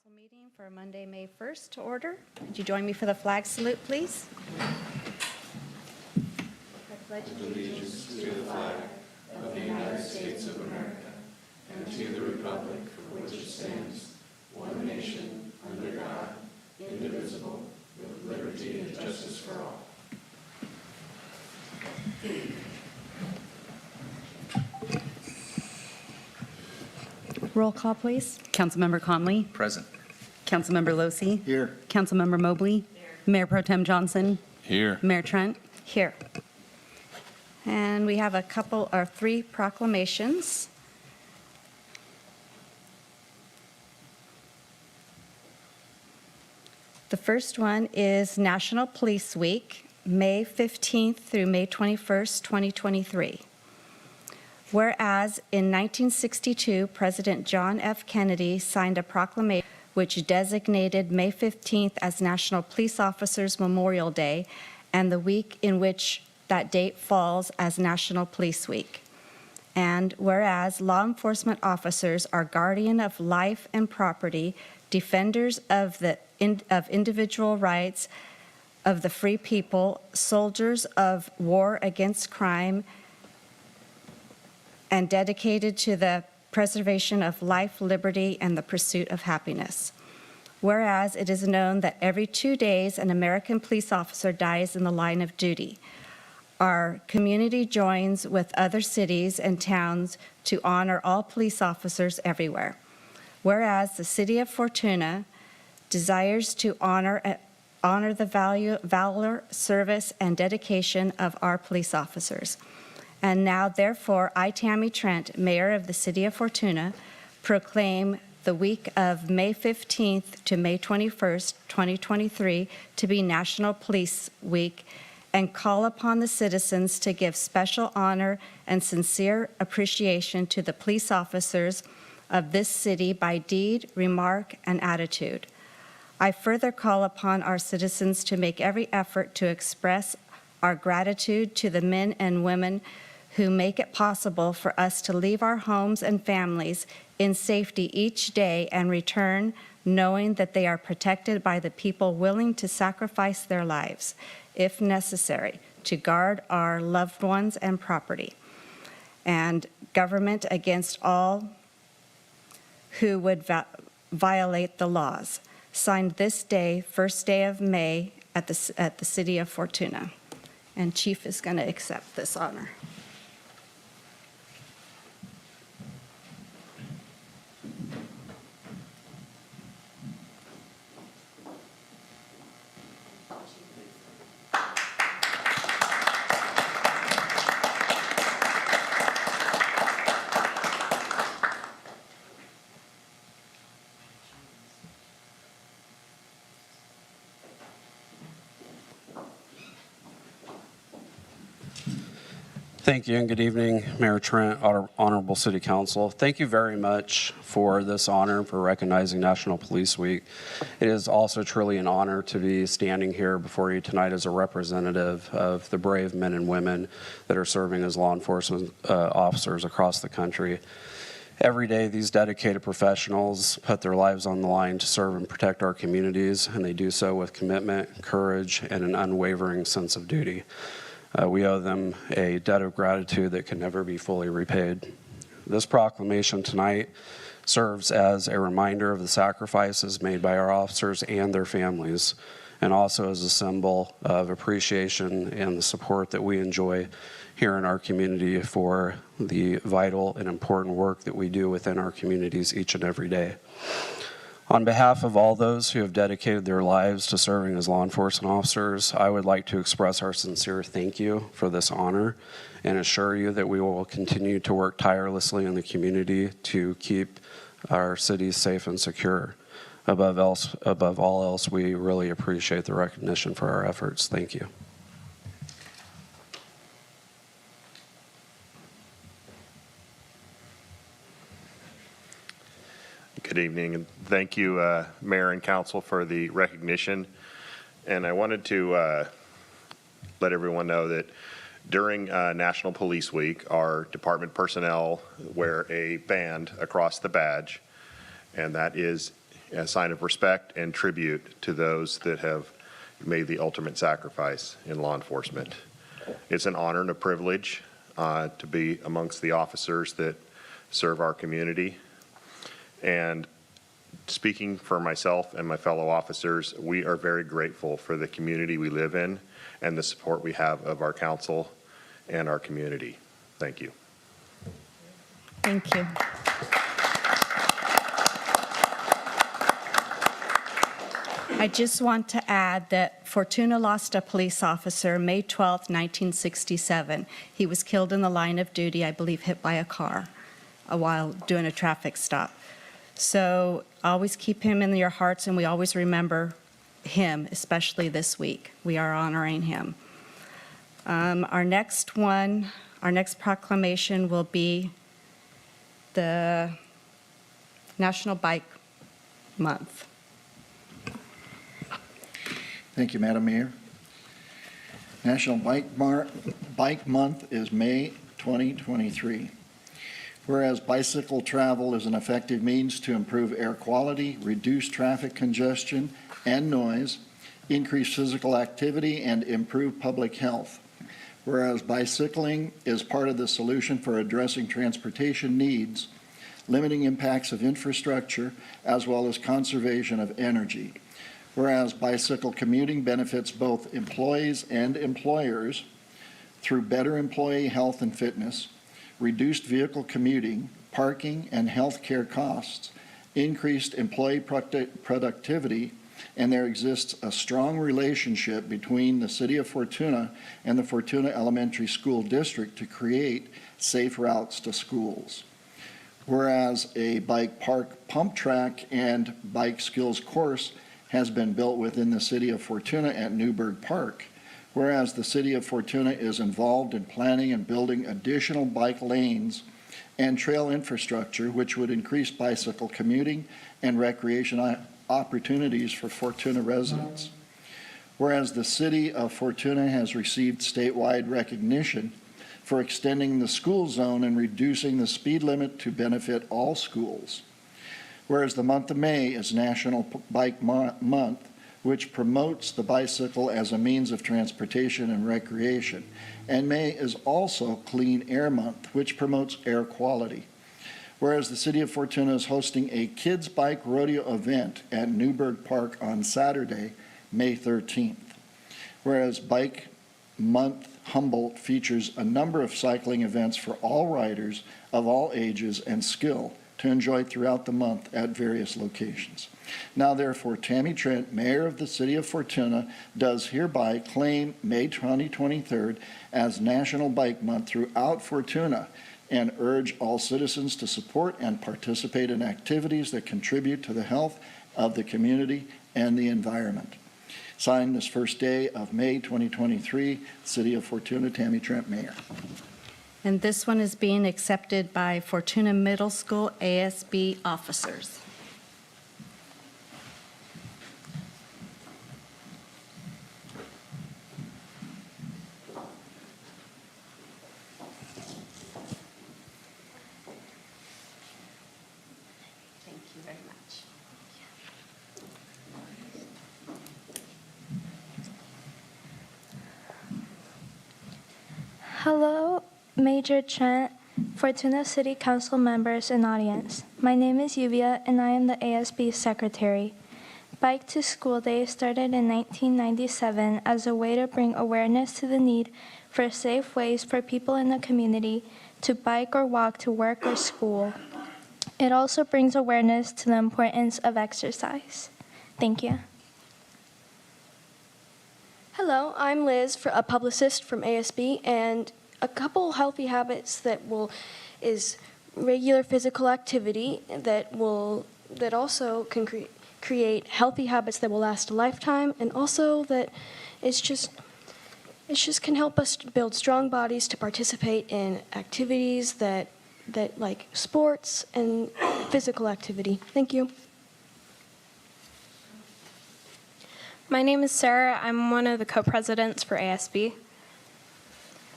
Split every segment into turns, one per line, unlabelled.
Council meeting for Monday, May 1st to order. Could you join me for the flag salute, please? I pledge
allegiance to the flag of the United States of America and to the republic for which it stands, one nation, under God, indivisible, with liberty and justice for all.
Roll call, please.
Councilmember Conley.
Present.
Councilmember Losey.
Here.
Councilmember Mobley. Mayor Pro Tem Johnson.
Here.
Mayor Trent.
Here. And we have three proclamations. The first one is National Police Week, May 15th through May 21st, 2023. Whereas in 1962, President John F. Kennedy signed a proclamation which designated May 15th as National Police Officers Memorial Day and the week in which that date falls as National Police Week. And whereas law enforcement officers are guardian of life and property, defenders of individual rights of the free people, soldiers of war against crime, and dedicated to the preservation of life, liberty, and the pursuit of happiness. Whereas it is known that every 2 days an American police officer dies in the line of duty, our community joins with other cities and towns to honor all police officers everywhere. Whereas the city of Fortuna desires to honor the valor, service, and dedication of our police officers. And now, therefore, I, Tammy Trent, Mayor of the City of Fortuna, proclaim the week of May 15th to May 21st, 2023, to be National Police Week, and call upon the citizens to give special honor and sincere appreciation to the police officers of this city by deed, remark, and attitude. I further call upon our citizens to make every effort to express our gratitude to the men and women who make it possible for us to leave our homes and families in safety each day and return knowing that they are protected by the people willing to sacrifice their lives, if necessary, to guard our loved ones and property, and government against all who would violate the laws. Signed this day, first day of May, at the City of Fortuna. And Chief is going to accept this honor.
Thank you and good evening, Mayor Trent, Honorable City Council. Thank you very much for this honor for recognizing National Police Week. It is also truly an honor to be standing here before you tonight as a representative of the brave men and women that are serving as law enforcement officers across the country. Every day, these dedicated professionals put their lives on the line to serve and protect our communities, and they do so with commitment, courage, and an unwavering sense of duty. We owe them a debt of gratitude that can never be fully repaid. This proclamation tonight serves as a reminder of the sacrifices made by our officers and their families, and also as a symbol of appreciation and the support that we enjoy here in our community for the vital and important work that we do within our communities each and every day. On behalf of all those who have dedicated their lives to serving as law enforcement officers, I would like to express our sincere thank you for this honor and assure you that we will continue to work tirelessly in the community to keep our cities safe and secure. Above all else, we really appreciate the recognition for our efforts. Thank you.
Good evening, and thank you, Mayor and Council, for the recognition. And I wanted to let everyone know that during National Police Week, our department personnel wear a band across the badge, and that is a sign of respect and tribute to those that have made the ultimate sacrifice in law enforcement. It's an honor and a privilege to be amongst the officers that serve our community. And speaking for myself and my fellow officers, we are very grateful for the community we live in and the support we have of our council and our community. Thank you.
Thank you. I just want to add that Fortuna lost a police officer May 12, 1967. He was killed in the line of duty, I believe hit by a car while doing a traffic stop. So always keep him in your hearts, and we always remember him, especially this week. We are honoring him. Our next proclamation will be the National Bike Month.
Thank you, Madam Mayor. National Bike Month is May 2023. Whereas bicycle travel is an effective means to improve air quality, reduce traffic congestion and noise, increase physical activity, and improve public health. Whereas bicycling is part of the solution for addressing transportation needs, limiting impacts of infrastructure, as well as conservation of energy. Whereas bicycle commuting benefits both employees and employers through better employee health and fitness, reduced vehicle commuting, parking, and health care costs, increased employee productivity, and there exists a strong relationship between the City of Fortuna and the Fortuna Elementary School District to create safe routes to schools. Whereas a bike park, pump track, and bike skills course has been built within the City of Fortuna at Newburgh Park. Whereas the City of Fortuna is involved in planning and building additional bike lanes and trail infrastructure, which would increase bicycle commuting and recreation opportunities for Fortuna residents. Whereas the City of Fortuna has received statewide recognition for extending the school zone and reducing the speed limit to benefit all schools. Whereas the month of May is National Bike Month, which promotes the bicycle as a means of transportation and recreation. And May is also Clean Air Month, which promotes air quality. Whereas the City of Fortuna is hosting a kids bike rodeo event at Newburgh Park on Saturday, May 13th. Whereas Bike Month Humboldt features a number of cycling events for all riders of all ages and skill to enjoy throughout the month at various locations. Now therefore, Tammy Trent, Mayor of the City of Fortuna, does hereby claim May 2023 as National Bike Month throughout Fortuna and urge all citizens to support and participate in activities that contribute to the health of the community and the environment. Signed this first day of May 2023, City of Fortuna, Tammy Trent, Mayor.
And this one is being accepted by Fortuna Middle School ASB officers. Thank you very much.
Hello, Major Trent, Fortuna City Council members and audience. My name is Yuvia and I am the ASB Secretary. Bike to School Day started in 1997 as a way to bring awareness to the need for safe ways for people in the community to bike or walk to work or school. It also brings awareness to the importance of exercise. Thank you.
Hello, I'm Liz, a publicist from ASB, and a couple healthy habits is regular physical activity that also can create healthy habits that will last a lifetime, and also that it's just can help us build strong bodies to participate in activities that like sports and physical activity. Thank you.
My name is Sarah. I'm one of the co-presidents for ASB.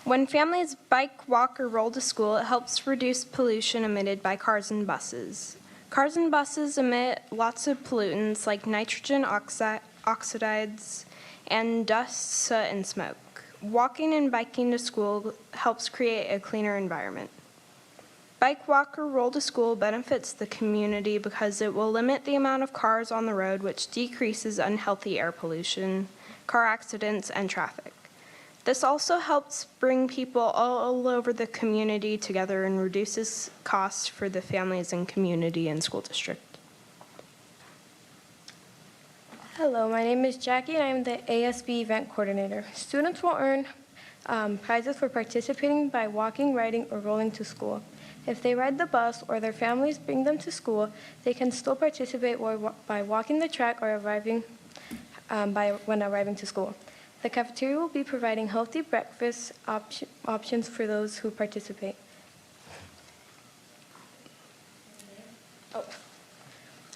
When families bike, walk, or roll to school, it helps reduce pollution emitted by cars and buses. Cars and buses emit lots of pollutants like nitrogen oxides and dust, soot, and smoke. Walking and biking to school helps create a cleaner environment. Bike walk or roll to school benefits the community because it will limit the amount of cars on the road, which decreases unhealthy air pollution, car accidents, and traffic. This also helps bring people all over the community together and reduces costs for the families and community and school district.
Hello, my name is Jackie and I'm the ASB event coordinator. Students will earn prizes for participating by walking, riding, or rolling to school. If they ride the bus or their families bring them to school, they can still participate by walking the track or when arriving to school. The cafeteria will be providing healthy breakfast options for those who participate.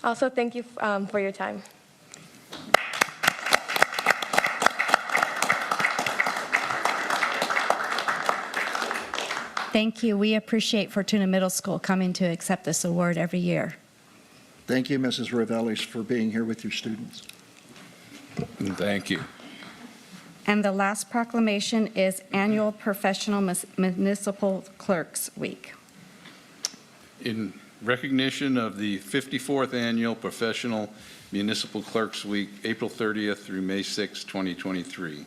Also, thank you for your time.
Thank you. We appreciate Fortuna Middle School coming to accept this award every year.
Thank you, Mrs. Ravelis, for being here with your students.
Thank you.
And the last proclamation is Annual Professional Municipal Clerks Week.
In recognition of the 54th Annual Professional Municipal Clerks Week, April 30th through May 6, 2023.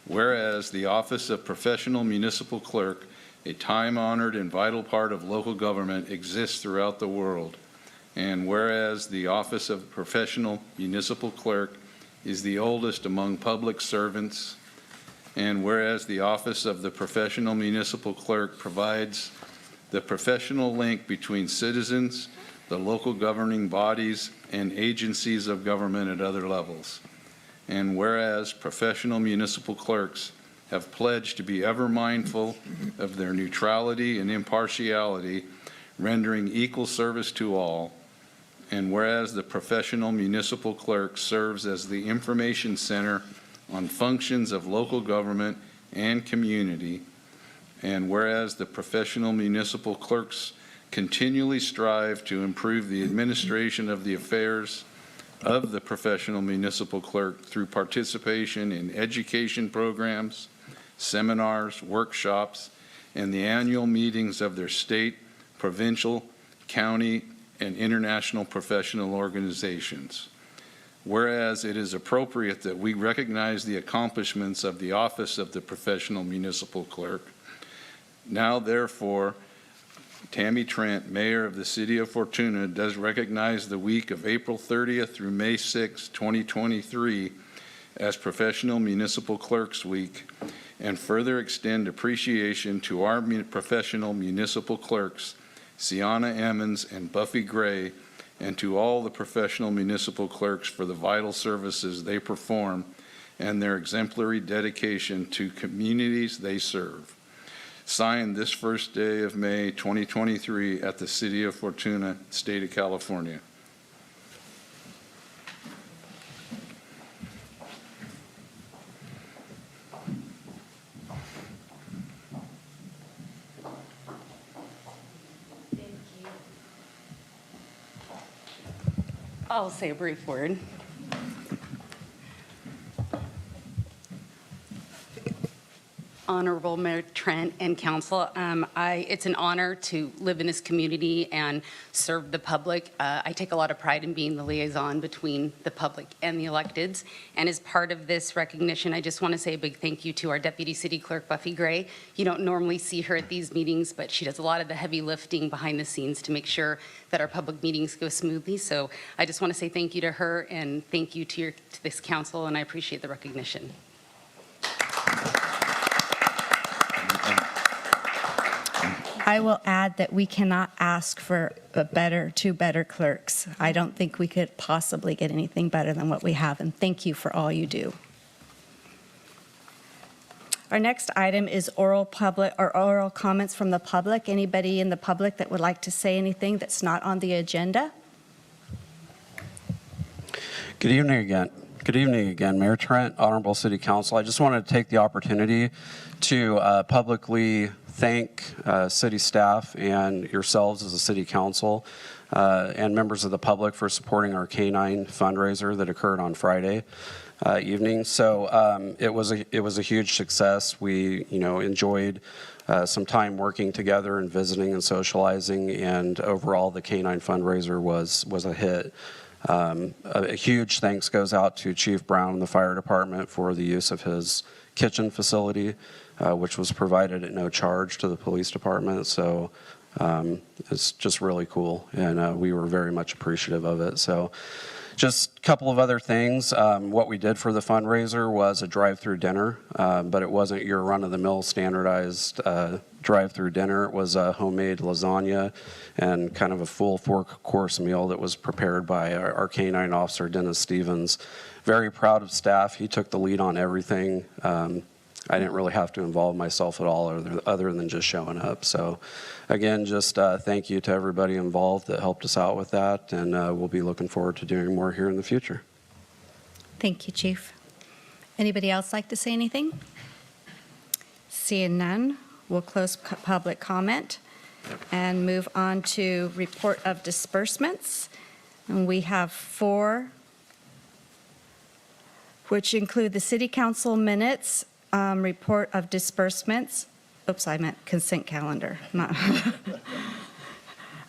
Whereas the Office of Professional Municipal Clerk, a time-honored and vital part of local government, exists throughout the world. And whereas the Office of Professional Municipal Clerk is the oldest among public servants, and whereas the Office of the Professional Municipal Clerk provides the professional link between citizens, the local governing bodies, and agencies of government at other levels. And whereas professional municipal clerks have pledged to be ever mindful of their neutrality and impartiality, rendering equal service to all. And whereas the professional municipal clerk serves as the information center on functions of local government and community. And whereas the professional municipal clerks continually strive to improve the administration of the affairs of the professional municipal clerk through participation in education programs, seminars, workshops, and the annual meetings of their state, provincial, county, and international professional organizations. Whereas it is appropriate that we recognize the accomplishments of the Office of the Professional Municipal Clerk, now therefore, Tammy Trent, Mayor of the City of Fortuna, does recognize the week of April 30th through May 6, 2023 as Professional Municipal Clerks Week, and further extend appreciation to our professional municipal clerks, Sienna Emmons and Buffy Gray, and to all the professional municipal clerks for the vital services they perform and their exemplary dedication to communities they serve. Signed this first day of May 2023 at the City of Fortuna, State of California.
I'll say a brief word. Honorable Mayor Trent and Council, it's an honor to live in this community and serve the public. I take a lot of pride in being the liaison between the public and the electeds. And as part of this recognition, I just want to say a big thank you to our Deputy City Clerk, Buffy Gray. You don't normally see her at these meetings, but she does a lot of the heavy lifting behind the scenes to make sure that our public meetings go smoothly. So I just want to say thank you to her and thank you to this council, and I appreciate the recognition.
I will add that we cannot ask for two better clerks. I don't think we could possibly get anything better than what we have, and thank you for all you do. Our next item is oral comments from the public. Anybody in the public that would like to say anything that's not on the agenda?
Good evening again. Good evening again, Mayor Trent, Honorable City Council. I just wanted to take the opportunity to publicly thank city staff and yourselves as a city council and members of the public for supporting our K-9 fundraiser that occurred on Friday evening. So it was a huge success. We enjoyed some time working together and visiting and socializing, and overall the K-9 fundraiser was a hit. A huge thanks goes out to Chief Brown and the fire department for the use of his kitchen facility, which was provided at no charge to the police department. So it's just really cool, and we were very much appreciative of it. So just a couple of other things. What we did for the fundraiser was a drive-through dinner, but it wasn't your run-of-the-mill standardized drive-through dinner. It was a homemade lasagna and kind of a full four-course meal that was prepared by our K-9 officer, Dennis Stevens. Very proud of staff. He took the lead on everything. I didn't really have to involve myself at all other than just showing up. So again, just thank you to everybody involved that helped us out with that, and we'll be looking forward to doing more here in the future.
Thank you, Chief. Anybody else like to say anything? Seeing none, we'll close public comment and move on to report of disbursements. And we have 4, which include the City Council minutes, report of disbursements. Oops, I meant consent calendar. Not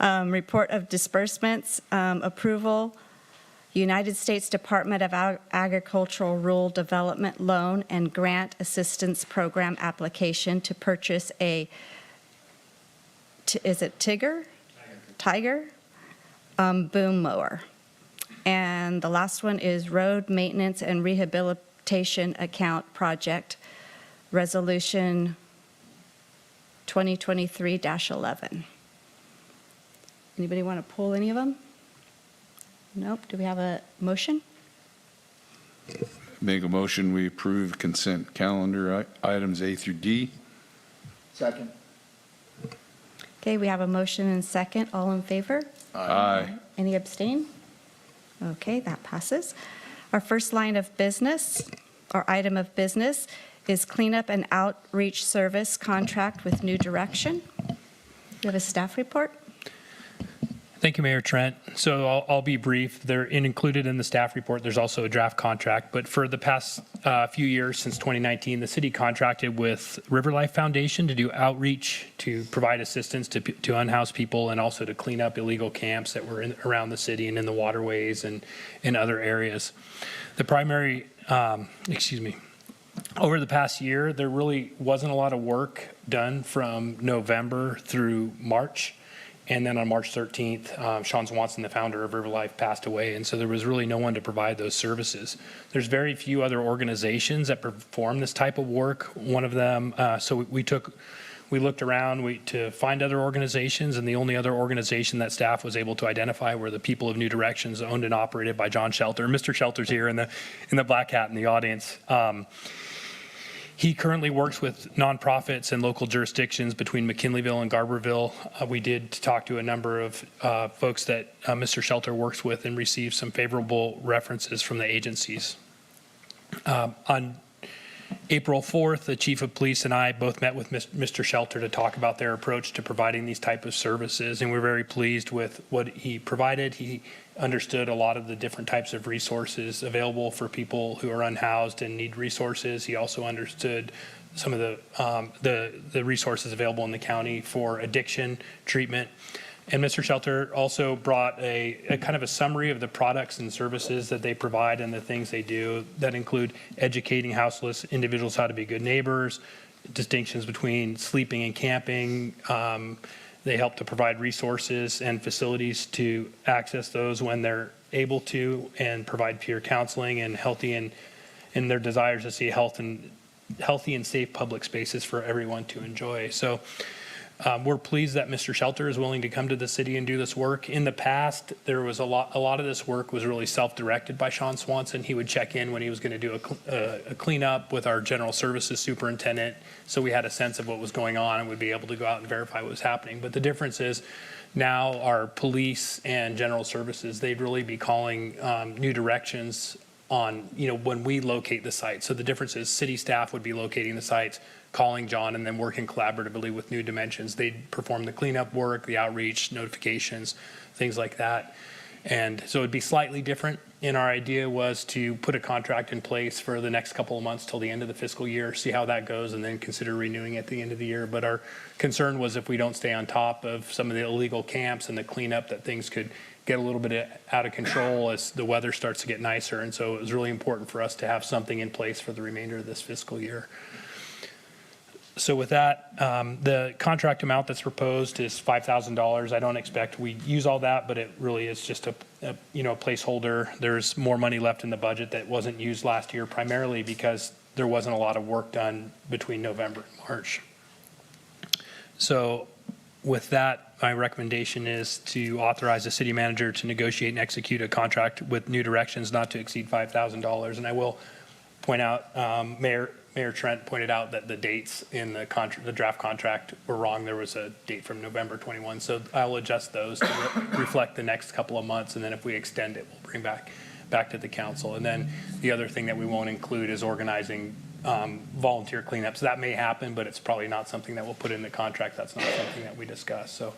report of disbursements, approval, United States Department of Agricultural Rural Development Loan and Grant Assistance Program application to purchase a, is it Tiger? Boom mower. And the last one is road maintenance and rehabilitation account project resolution 2023-11. Anybody want to pull any of them? Nope. Do we have a motion?
Make a motion, we approve consent calendar items A through D.
Second.
Okay, we have a motion and second. All in favor?
Aye.
Any abstain? Okay, that passes. Our first line of business, or item of business, is cleanup and outreach service contract with New Direction. You have a staff report?
Thank you, Mayor Trent. So I'll be brief. They're included in the staff report. There's also a draft contract. But for the past few years, since 2019, the city contracted with River Life Foundation to do outreach, to provide assistance to unhoused people, and also to clean up illegal camps that were around the city and in the waterways and in other areas. The primary, over the past year, there really wasn't a lot of work done from November through March. And then on March 13th, Sean Swanson, the founder of River Life, passed away. And so there was really no one to provide those services. There's very few other organizations that perform this type of work. One of them, so we looked around to find other organizations, and the only other organization that staff was able to identify were the People of New Directions, owned and operated by John Shelter. Mr. Shelter's here in the black hat in the audience. He currently works with nonprofits and local jurisdictions between McKinleyville and Garberville. We did talk to a number of folks that Mr. Shelter works with and received some favorable references from the agencies. On April 4th, the chief of police and I both met with Mr. Shelter to talk about their approach to providing these type of services, and we're very pleased with what he provided. He understood a lot of the different types of resources available for people who are unhoused and need resources. He also understood some of the resources available in the county for addiction treatment. And Mr. Shelter also brought a kind of a summary of the products and services that they provide and the things they do that include educating houseless individuals how to be good neighbors, distinctions between sleeping and camping. They help to provide resources and facilities to access those when they're able to, and provide peer counseling and healthy and in their desires to see healthy and safe public spaces for everyone to enjoy. So we're pleased that Mr. Shelter is willing to come to the city and do this work. In the past, there was a lot of this work was really self-directed by Sean Swanson. He would check in when he was going to do a cleanup with our general services superintendent, so we had a sense of what was going on and would be able to go out and verify what was happening. But the difference is now our police and general services, they'd really be calling New Directions on, when we locate the site. So the difference is city staff would be locating the sites, calling John, and then working collaboratively with New Dimensions. They'd perform the cleanup work, the outreach, notifications, things like that. And so it'd be slightly different. And our idea was to put a contract in place for the next couple of months till the end of the fiscal year, see how that goes, and then consider renewing at the end of the year. But our concern was if we don't stay on top of some of the illegal camps and the cleanup, that things could get a little bit out of control as the weather starts to get nicer. And so it was really important for us to have something in place for the remainder of this fiscal year. So with that, the contract amount that's proposed is $5,000. I don't expect we use all that, but it really is just a placeholder. There's more money left in the budget that wasn't used last year, primarily because there wasn't a lot of work done between November and March. So with that, my recommendation is to authorize the city manager to negotiate and execute a contract with New Directions not to exceed $5,000. And I will point out, Mayor Trent pointed out that the dates in the draft contract were wrong. There was a date from November 21. So I'll adjust those to reflect the next couple of months. And then if we extend it, we'll bring back to the council. And then the other thing that we won't include is organizing volunteer cleanups. That may happen, but it's probably not something that we'll put in the contract. That's not something that we discuss. So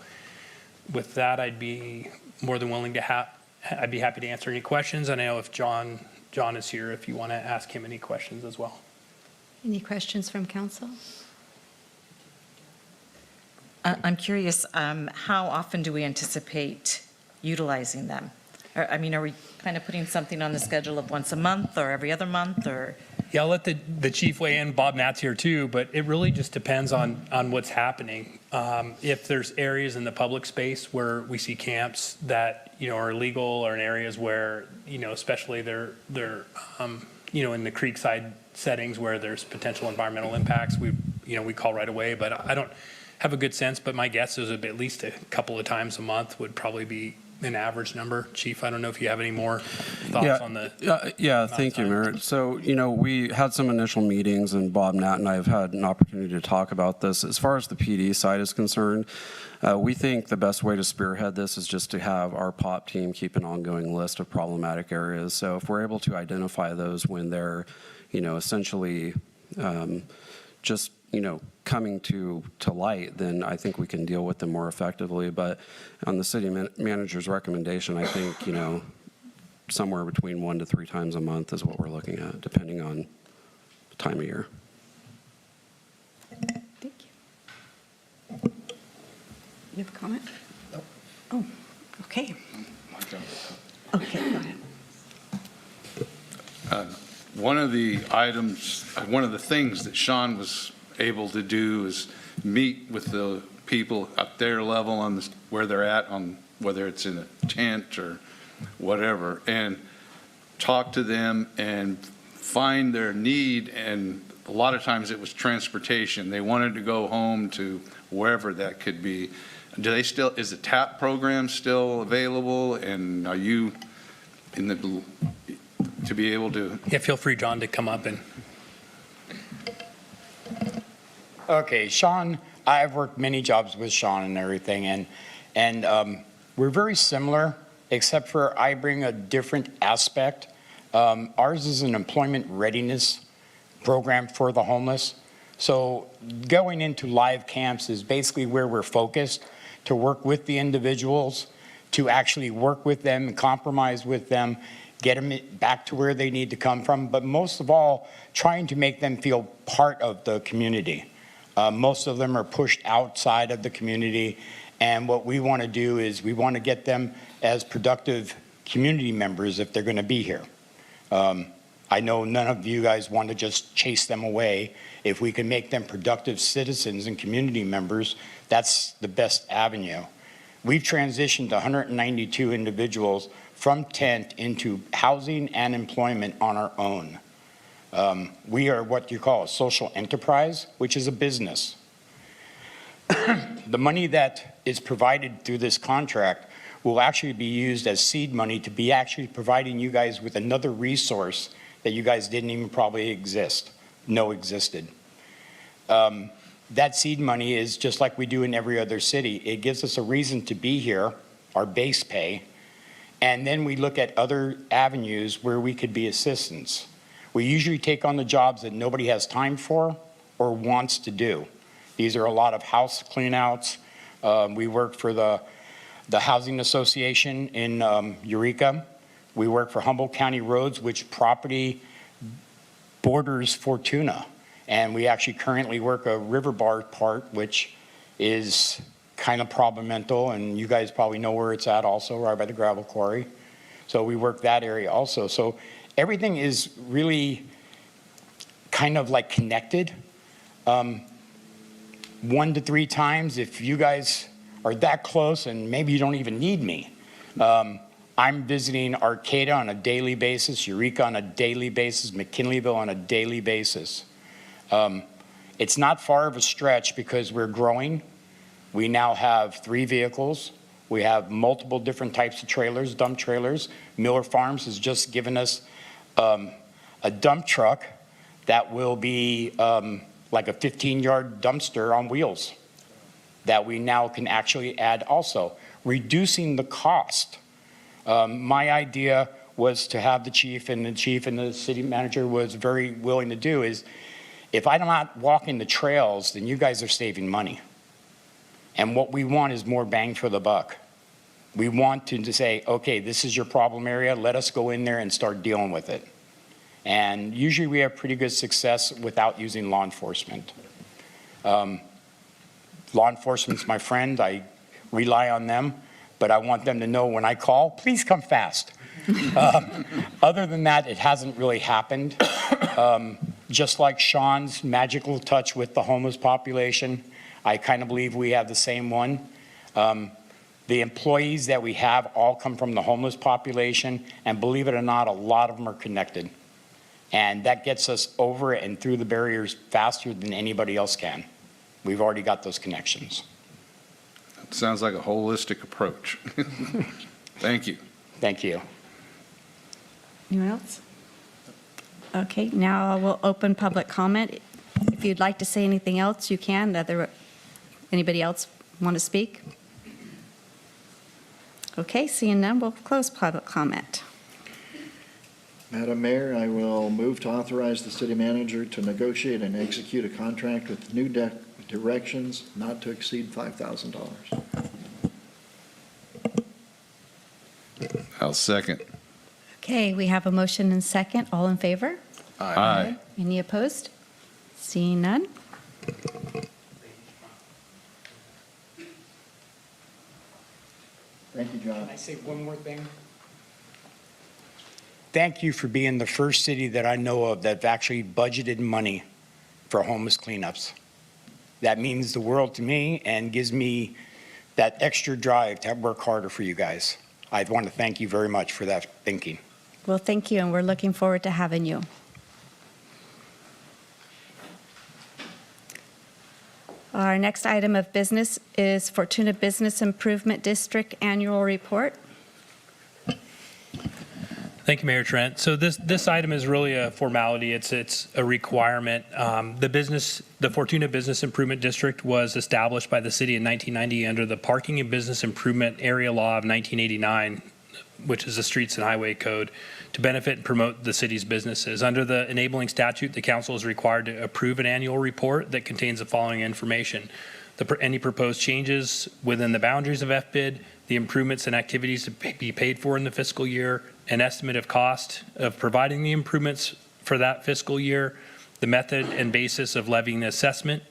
with that, I'd be more than willing to I'd be happy to answer any questions. And I know if John is here, if you want to ask him any questions as well.
Any questions from council?
I'm curious, how often do we anticipate utilizing them? Are we kind of putting something on the schedule of once a month or every other month, or?
Yeah, I'll let the chief weigh in. Bob Matt's here too, but it really just depends on what's happening. If there's areas in the public space where we see camps that are illegal, or in areas where especially they're in the creekside settings where there's potential environmental impacts, we call right away. But I don't have a good sense, but my guess is at least a couple of times a month would probably be an average number. Chief, I don't know if you have any more thoughts on the...
Thank you, Mayor. So, we had some initial meetings, and Bob, Nat, and I have had an opportunity to talk about this. As far as the PD side is concerned, we think the best way to spearhead this is just to have our POP team keep an ongoing list of problematic areas. So if we're able to identify those when they're, essentially just, coming to light, then I think we can deal with them more effectively. But on the city manager's recommendation, I think, somewhere between 1 to 3 times a month is what we're looking at, depending on the time of year.
Thank you. You have a comment?
No.
Oh, okay. Okay, go ahead.
One of the things that Sean was able to do is meet with the people at their level on where they're at, on whether it's in a tent or whatever, and talk to them and find their need. And a lot of times it was transportation. They wanted to go home to wherever that could be. Is the TAP program still available? And are you to be able to?
Yeah, feel free, John, to come up and...
Okay, Sean, I've worked many jobs with Sean and everything, and we're very similar, except for I bring a different aspect. Ours is an employment readiness program for the homeless. So going into live camps is basically where we're focused, to work with the individuals, to actually work with them, compromise with them, get them back to where they need to come from, but most of all, trying to make them feel part of the community. Most of them are pushed outside of the community, and what we want to do is we want to get them as productive community members if they're going to be here. I know none of you guys want to just chase them away. If we can make them productive citizens and community members, that's the best avenue. We've transitioned 192 individuals from tent into housing and employment on our own. We are what you call a social enterprise, which is a business. The money that is provided through this contract will actually be used as seed money to be actually providing you guys with another resource that you guys didn't even probably know existed. That seed money is just like we do in every other city. It gives us a reason to be here, our base pay, And then we look at other avenues where we could be assistants. We usually take on the jobs that nobody has time for or wants to do. These are a lot of house cleanouts. We work for the Housing Association in Eureka. We work for Humboldt County Roads, which property borders Fortuna. And we actually currently work a river bar part, which is kind of problematical, and you guys probably know where it's at also, right by the gravel quarry. So we work that area also. So everything is really kind of like connected. 1 to 3 times, if you guys are that close and maybe you don't even need me, I'm visiting Arcata on a daily basis, Eureka on a daily basis, McKinleyville on a daily basis. It's not far of a stretch because we're growing. We now have 3 vehicles. We have multiple different types of trailers, dump trailers. Miller Farms has just given us a dump truck that will be like a 15-yard dumpster on wheels that we now can actually add also, reducing the cost. My idea was to have the chief and the city manager was very willing to do is, if I'm not walking the trails, then you guys are saving money. And what we want is more bang for the buck. We want to say, okay, this is your problem area. Let us go in there and start dealing with it. And usually we have pretty good success without using law enforcement. Law enforcement's my friend. I rely on them, but I want them to know when I call, please come fast. Other than that, it hasn't really happened. Just like Sean's magical touch with the homeless population, I kind of believe we have the same one. The employees that we have all come from the homeless population, and believe it or not, a lot of them are connected. And that gets us over and through the barriers faster than anybody else can. We've already got those connections.
That sounds like a holistic approach. Thank you.
Thank you.
Anyone else? Okay, now we'll open public comment. If you'd like to say anything else, you can. Anybody else want to speak? Okay, seeing none, we'll close public comment.
Madam Mayor, I will move to authorize the city manager to negotiate and execute a contract with New Directions not to exceed $5,000.
I'll second.
Okay, we have a motion and second. All in favor?
Aye.
Any opposed? Seeing none?
Thank you, John.
Can I say one more thing? Thank you for being the first city that I know of that's actually budgeted money for homeless cleanups. That means the world to me and gives me that extra drive to work harder for you guys. I want to thank you very much for that thinking.
Well, thank you, and we're looking forward to having you. Our next item of business is Fortuna Business Improvement District Annual Report.
Thank you, Mayor Trent. So this item is really a formality. It's a requirement. The Fortuna Business Improvement District was established by the city in 1990 under the Parking and Business Improvement Area Law of 1989, which is the Streets and Highway Code, to benefit and promote the city's businesses. Under the enabling statute, the council is required to approve an annual report that contains the following information: any proposed changes within the boundaries of FBID, the improvements and activities to be paid for in the fiscal year, an estimate of cost of providing the improvements for that fiscal year, the method and basis of levying the assessment,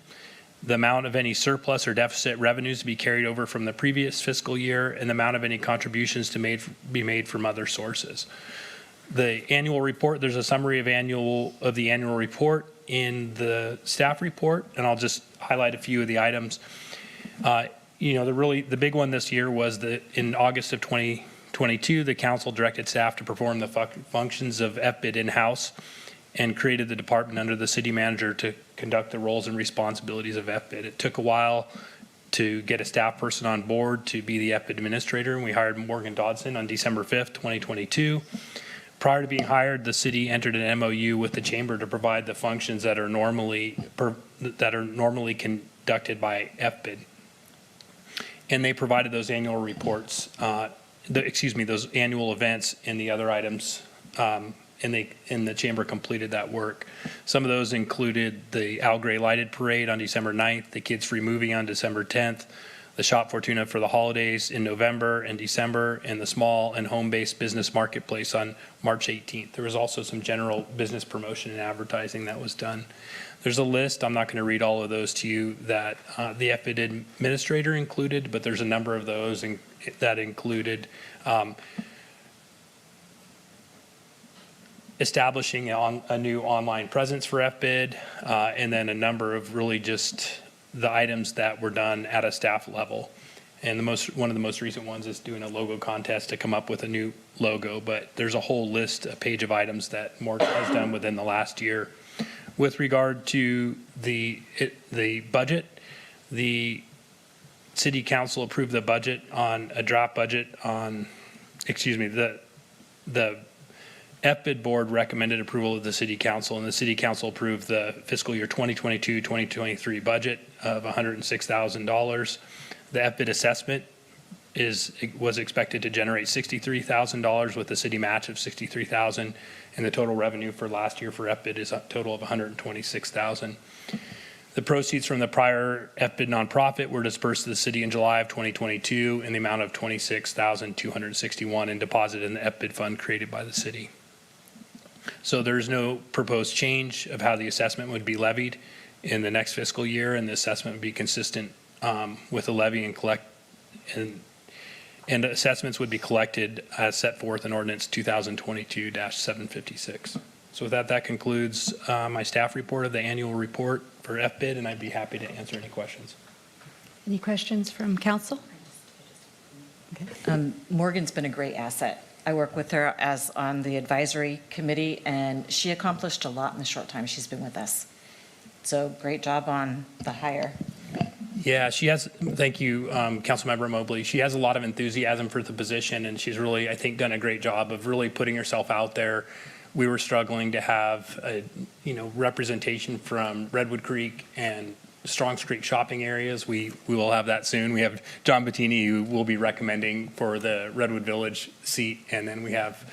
the amount of any surplus or deficit revenues to be carried over from the previous fiscal year, and the amount of any contributions to be made from other sources. The annual report, there's a summary of the annual report in the staff report, and I'll just highlight a few of the items. The big one this year was that in August of 2022, the council directed staff to perform the functions of FBID in-house and created the department under the city manager to conduct the roles and responsibilities of FBID. It took a while to get a staff person on board to be the FBID administrator, and we hired Morgan Dodson on December 5th, 2022. Prior to being hired, the city entered an MOU with the chamber to provide the functions that are normally conducted by FBID. And they provided those annual reports those annual events and the other items, and the chamber completed that work. Some of those included the Al Gray Lighted Parade on December 9th, the Kids Free Movie on December 10th, the Shop Fortuna for the holidays in November and December, and the Small and Home-Based Business Marketplace on March 18th. There was also some general business promotion and advertising that was done. There's a list, I'm not going to read all of those to you, that the FBID administrator included, but there's a number of those that included establishing a new online presence for FBID, and then a number of really just the items that were done at a staff level. And one of the most recent ones is doing a logo contest to come up with a new logo, but there's a whole list, a page of items that Morgan has done within the last year. With regard to the budget, the city council approved the budget on a draft budget on, the FBID board recommended approval of the city council, and the city council approved the fiscal year 2022-2023 budget of $106,000. The FBID assessment was expected to generate $63,000 with the city match of $63,000, and the total revenue for last year for FBID is a total of $126,000. The proceeds from the prior FBID nonprofit were dispersed to the city in July of 2022 in the amount of $26,261 and deposited in the FBID fund created by the city. So there's no proposed change of how the assessment would be levied in the next fiscal year, and the assessment would be consistent with the levy and assessments would be collected as set forth in ordinance 2022-756. So with that concludes my staff report of the annual report for FBID, and I'd be happy to answer any questions.
Any questions from council? Okay.
Morgan's been a great asset. I work with her as on the advisory committee, and she accomplished a lot in the short time she's been with us. So great job on the hire.
Yeah, she has, thank you, Councilmember Mobley. She has a lot of enthusiasm for the position, and she's really, I think, done a great job of really putting herself out there. We were struggling to have, representation from Redwood Creek and Strongs Creek shopping areas. We will have that soon. We have John Bettini, who will be recommending for the Redwood Village seat, and then we'll have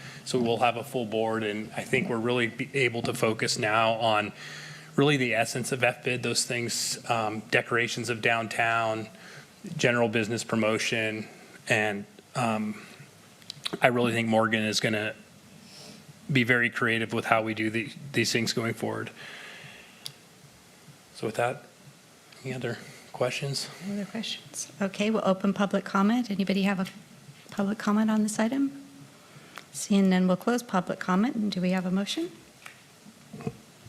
a full board, and I think we're really able to focus now on really the essence of FBID, those things, decorations of downtown, general business promotion, and I really think Morgan is going to be very creative with how we do these things going forward. So with that, any other questions?
Any other questions? Okay, we'll open public comment. Anybody have a public comment on this item? Seeing none, we'll close public comment. And do we have a motion?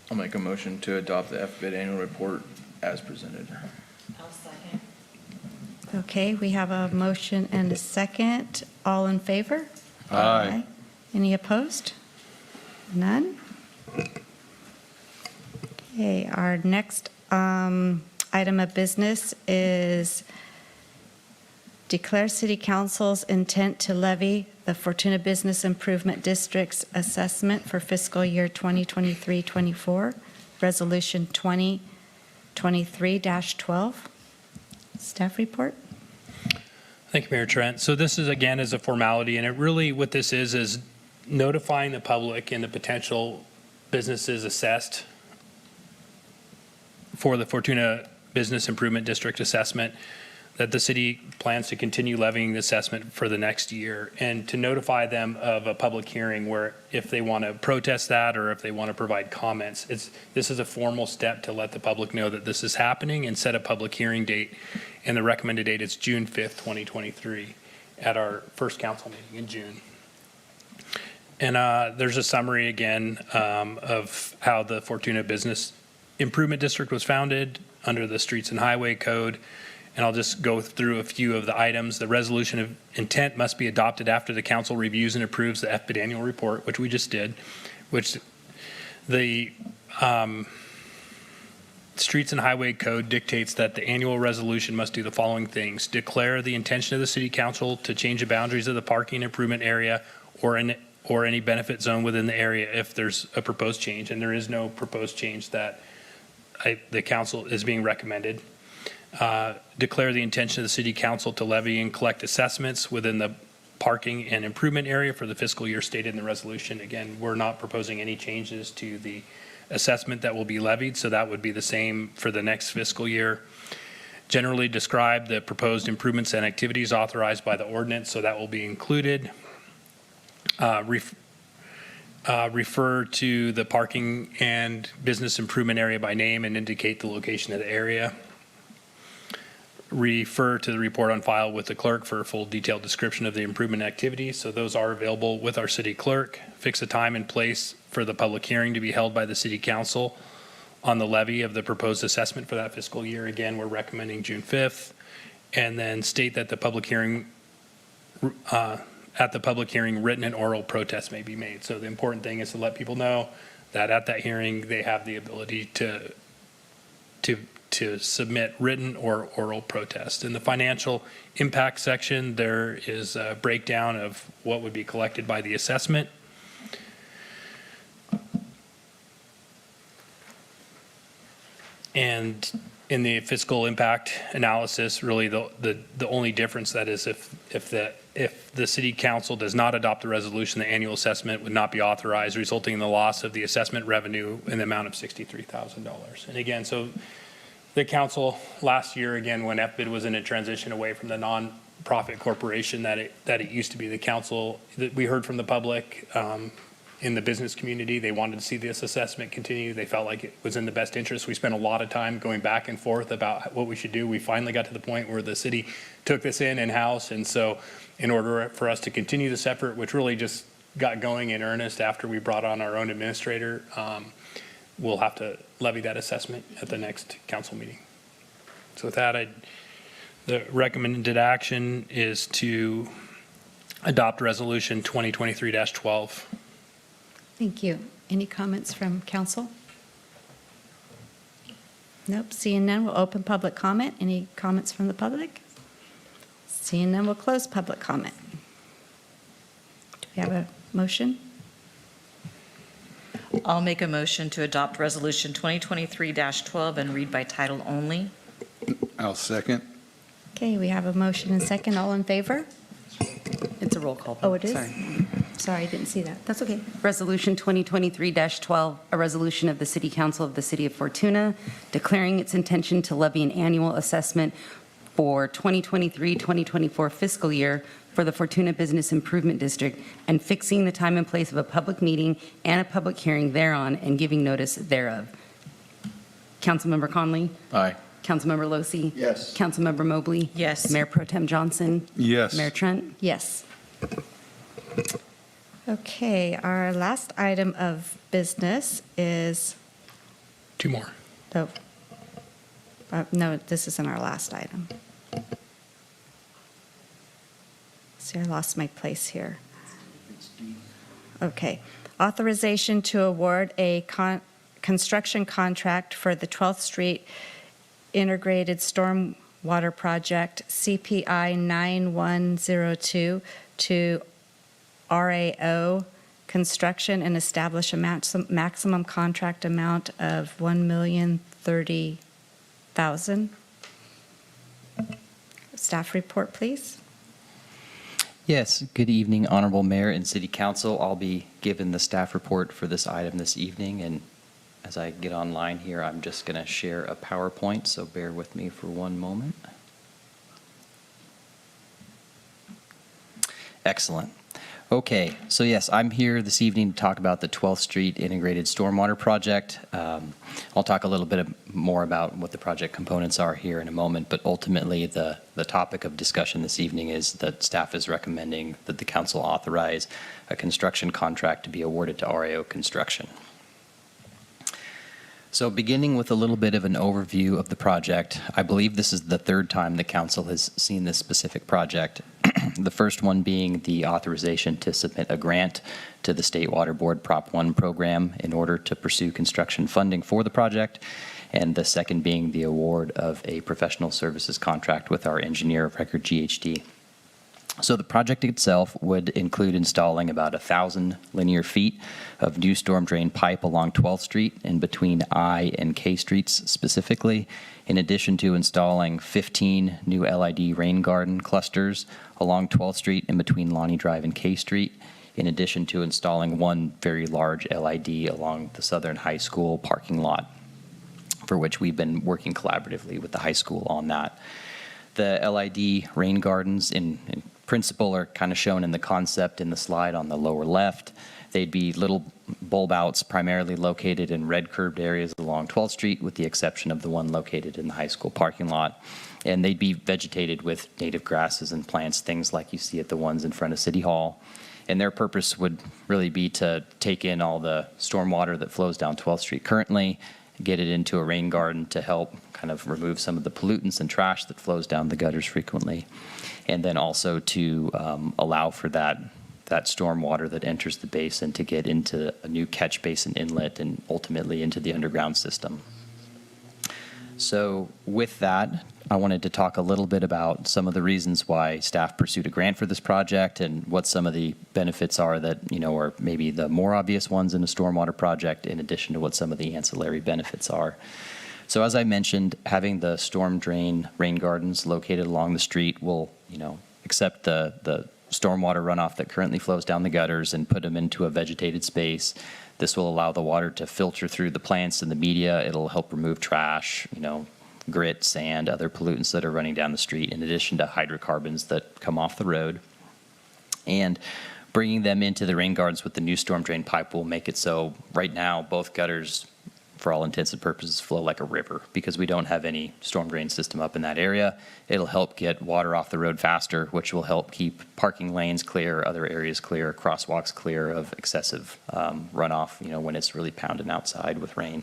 I'll make a motion to adopt the FBID annual report as presented.
I'll second.
Okay, we have a motion and a second. All in favor?
Aye.
Any opposed? None? Okay, our next item of business is declare City Council's intent to levy the Fortuna Business Improvement District's assessment for fiscal year 2023-24, Resolution 2023-12. Staff report.
Thank you, Mayor Trent. So this is, again, is a formality, and it really, what this is notifying the public and the potential businesses assessed for the Fortuna Business Improvement District assessment that the city plans to continue levying the assessment for the next year, and to notify them of a public hearing where if they want to protest that or if they want to provide comments, this is a formal step to let the public know that this is happening and set a public hearing date. And the recommended date is June 5th, 2023 at our first council meeting in June. And there's a summary again of how the Fortuna Business Improvement District was founded under the Streets and Highway Code. And I'll just go through a few of the items. The resolution of intent must be adopted after the council reviews and approves the FBID annual report, which we just did, which the Streets and Highway Code dictates that the annual resolution must do the following things: declare the intention of the city council to change the boundaries of the parking improvement area or any benefit zone within the area if there's a proposed change, and there is no proposed change that the council is being recommended. Declare the intention of the city council to levy and collect assessments within the parking and improvement area for the fiscal year stated in the resolution. Again, we're not proposing any changes to the assessment that will be levied, so that would be the same for the next fiscal year. Generally describe the proposed improvements and activities authorized by the ordinance, so that will be included. Refer to the parking and business improvement area by name and indicate the location of the area. Refer to the report on file with the clerk for a full detailed description of the improvement activities. So those are available with our city clerk. Fix a time and place for the public hearing to be held by the city council on the levy of the proposed assessment for that fiscal year. Again, we're recommending June 5th. And then state that the public hearing, at the public hearing, written and oral protests may be made. So the important thing is to let people know that at that hearing, they have the ability to submit written or oral protest. In the financial impact section, there is a breakdown of what would be collected by the assessment. And in the fiscal impact analysis, really the only difference that is if the city council does not adopt the resolution, the annual assessment would not be authorized, resulting in the loss of the assessment revenue in the amount of $63,000. And again, so the council last year, again, when FBID was in a transition away from the nonprofit corporation that it used to be, the council, that we heard from the public in the business community, they wanted to see this assessment continue. They felt like it was in the best interest. We spent a lot of time going back and forth about what we should do. We finally got to the point where the city took this in-house. And so in order for us to continue this effort, which really just got going in earnest after we brought on our own administrator, we'll have to levy that assessment at the next council meeting. So with that, the recommended action is to adopt resolution 2023-12.
Thank you. Any comments from council? Nope, seeing none, we'll open public comment. Any comments from the public? Seeing none, we'll close public comment. Do we have a motion?
I'll make a motion to adopt Resolution 2023-12 and read by title only.
I'll second.
Okay, we have a motion and second. All in favor?
It's a roll call.
Oh, it is?
Sorry.
Sorry, I didn't see that. That's okay.
Resolution 2023-12, a resolution of the City Council of the City of Fortuna declaring its intention to levy an annual assessment for 2023-2024 fiscal year for the Fortuna Business Improvement District and fixing the time and place of a public meeting and a public hearing thereon and giving notice thereof. Councilmember Conley?
Aye.
Councilmember Losi?
Yes.
Councilmember Mobley?
Yes.
Mayor Pro Tem Johnson?
Yes.
Mayor Trent?
Yes. Okay, our last item of business is,
Two more.
no, this isn't our last item. See, I lost my place here. Okay. Authorization to award a construction contract for the 12th Street Integrated Stormwater Project, CPI 9102, to RAO Construction and establish a maximum contract amount of $1,030,000. Staff report, please.
Yes, good evening, Honorable Mayor and City Council. I'll be given the staff report for this item this evening, and as I get online here, I'm just going to share a PowerPoint, so bear with me for one moment. Excellent. Okay, so yes, I'm here this evening to talk about the 12th Street Integrated Stormwater Project. I'll talk a little bit more about what the project components are here in a moment, but ultimately the topic of discussion this evening is that staff is recommending that the council authorize a construction contract to be awarded to RAO Construction. So beginning with a little bit of an overview of the project, I believe this is the third time the council has seen this specific project. The first one being the authorization to submit a grant to the State Water Board Prop 1 program in order to pursue construction funding for the project, and the second being the award of a professional services contract with our engineer of record, GHD. So the project itself would include installing about 1,000 linear feet of new storm drain pipe along 12th Street and between I and K Streets specifically, in addition to installing 15 new LID rain garden clusters along 12th Street and between Lonnie Drive and K Street, in addition to installing one very large LID along the Southern High School parking lot, for which we've been working collaboratively with the high school on that. The LID rain gardens in principle are kind of shown in the concept in the slide on the lower left. They'd be little bulb outs primarily located in red curbed areas along 12th Street, with the exception of the one located in the high school parking lot. And they'd be vegetated with native grasses and plants, things like you see at the ones in front of City Hall. And their purpose would really be to take in all the stormwater that flows down 12th Street currently, get it into a rain garden to help kind of remove some of the pollutants and trash that flows down the gutters frequently. And then also to allow for that stormwater that enters the basin to get into a new catch basin inlet and ultimately into the underground system. So with that, I wanted to talk a little bit about some of the reasons why staff pursued a grant for this project and what some of the benefits are that, are maybe the more obvious ones in a stormwater project, in addition to what some of the ancillary benefits are. So as I mentioned, having the storm drain rain gardens located along the street will, accept the stormwater runoff that currently flows down the gutters and put them into a vegetated space. This will allow the water to filter through the plants and the media. It'll help remove trash, grit, sand, other pollutants that are running down the street, in addition to hydrocarbons that come off the road. And bringing them into the rain gardens with the new storm drain pipe will make it so right now both gutters, for all intents and purposes, flow like a river because we don't have any storm drain system up in that area. It'll help get water off the road faster, which will help keep parking lanes clear, other areas clear, crosswalks clear of excessive runoff, when it's really pounding outside with rain.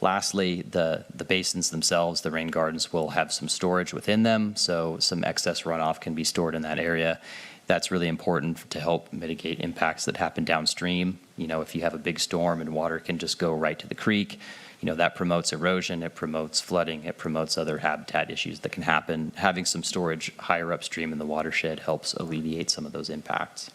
Lastly, the basins themselves, the rain gardens, will have some storage within them, so some excess runoff can be stored in that area. That's really important to help mitigate impacts that happen downstream. If you have a big storm and water can just go right to the creek, that promotes erosion, it promotes flooding, it promotes other habitat issues that can happen. Having some storage higher upstream in the watershed helps alleviate some of those impacts.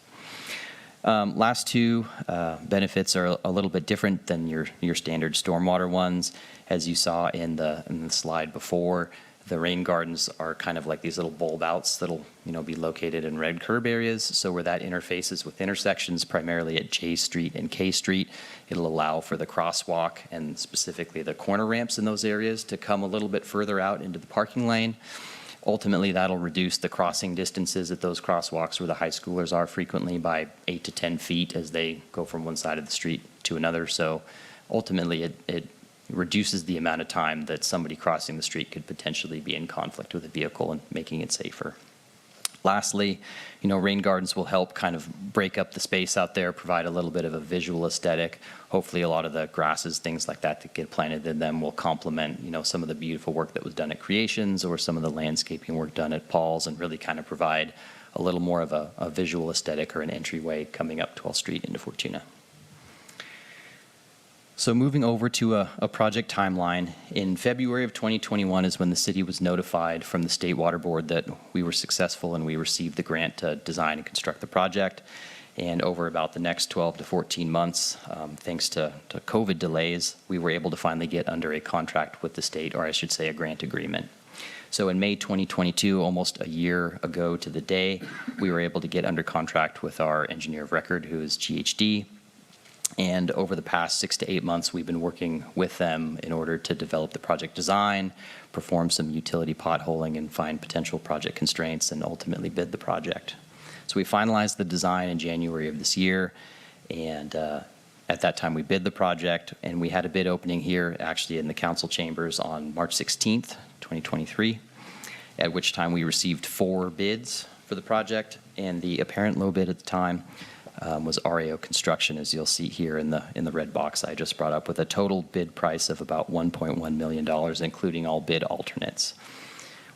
Last two benefits are a little bit different than your standard stormwater ones. As you saw in the slide before, the rain gardens are kind of like these little bulb outs that'll be located in red curb areas. So where that interfaces with intersections, primarily at J Street and K Street, it'll allow for the crosswalk and specifically the corner ramps in those areas to come a little bit further out into the parking lane. Ultimately, that'll reduce the crossing distances at those crosswalks where the high schoolers are frequently by 8 to 10 feet as they go from one side of the street to another. So ultimately, it reduces the amount of time that somebody crossing the street could potentially be in conflict with a vehicle and making it safer. Lastly, rain gardens will help kind of break up the space out there, provide a little bit of a visual aesthetic. Hopefully a lot of the grasses, things like that get planted in them will complement, some of the beautiful work that was done at Creations or some of the landscaping work done at Paul's, and really kind of provide a little more of a visual aesthetic or an entryway coming up 12th Street into Fortuna. So moving over to a project timeline, in February of 2021 is when the city was notified from the State Water Board that we were successful and we received the grant to design and construct the project. And over about the next 12 to 14 months, thanks to COVID delays, we were able to finally get under a contract with the state, or I should say a grant agreement. So in May 2022, almost a year ago to the day, we were able to get under contract with our engineer of record, who is GHD. And over the past 6 to 8 months, we've been working with them in order to develop the project design, perform some utility potholing, and find potential project constraints, and ultimately bid the project. So we finalized the design in January of this year, and at that time we bid the project, and we had a bid opening here actually in the council chambers on March 16th, 2023, at which time we received 4 bids for the project, and the apparent low bid at the time was RAO Construction, as you'll see here in the red box I just brought up, with a total bid price of about $1.1 million, including all bid alternates.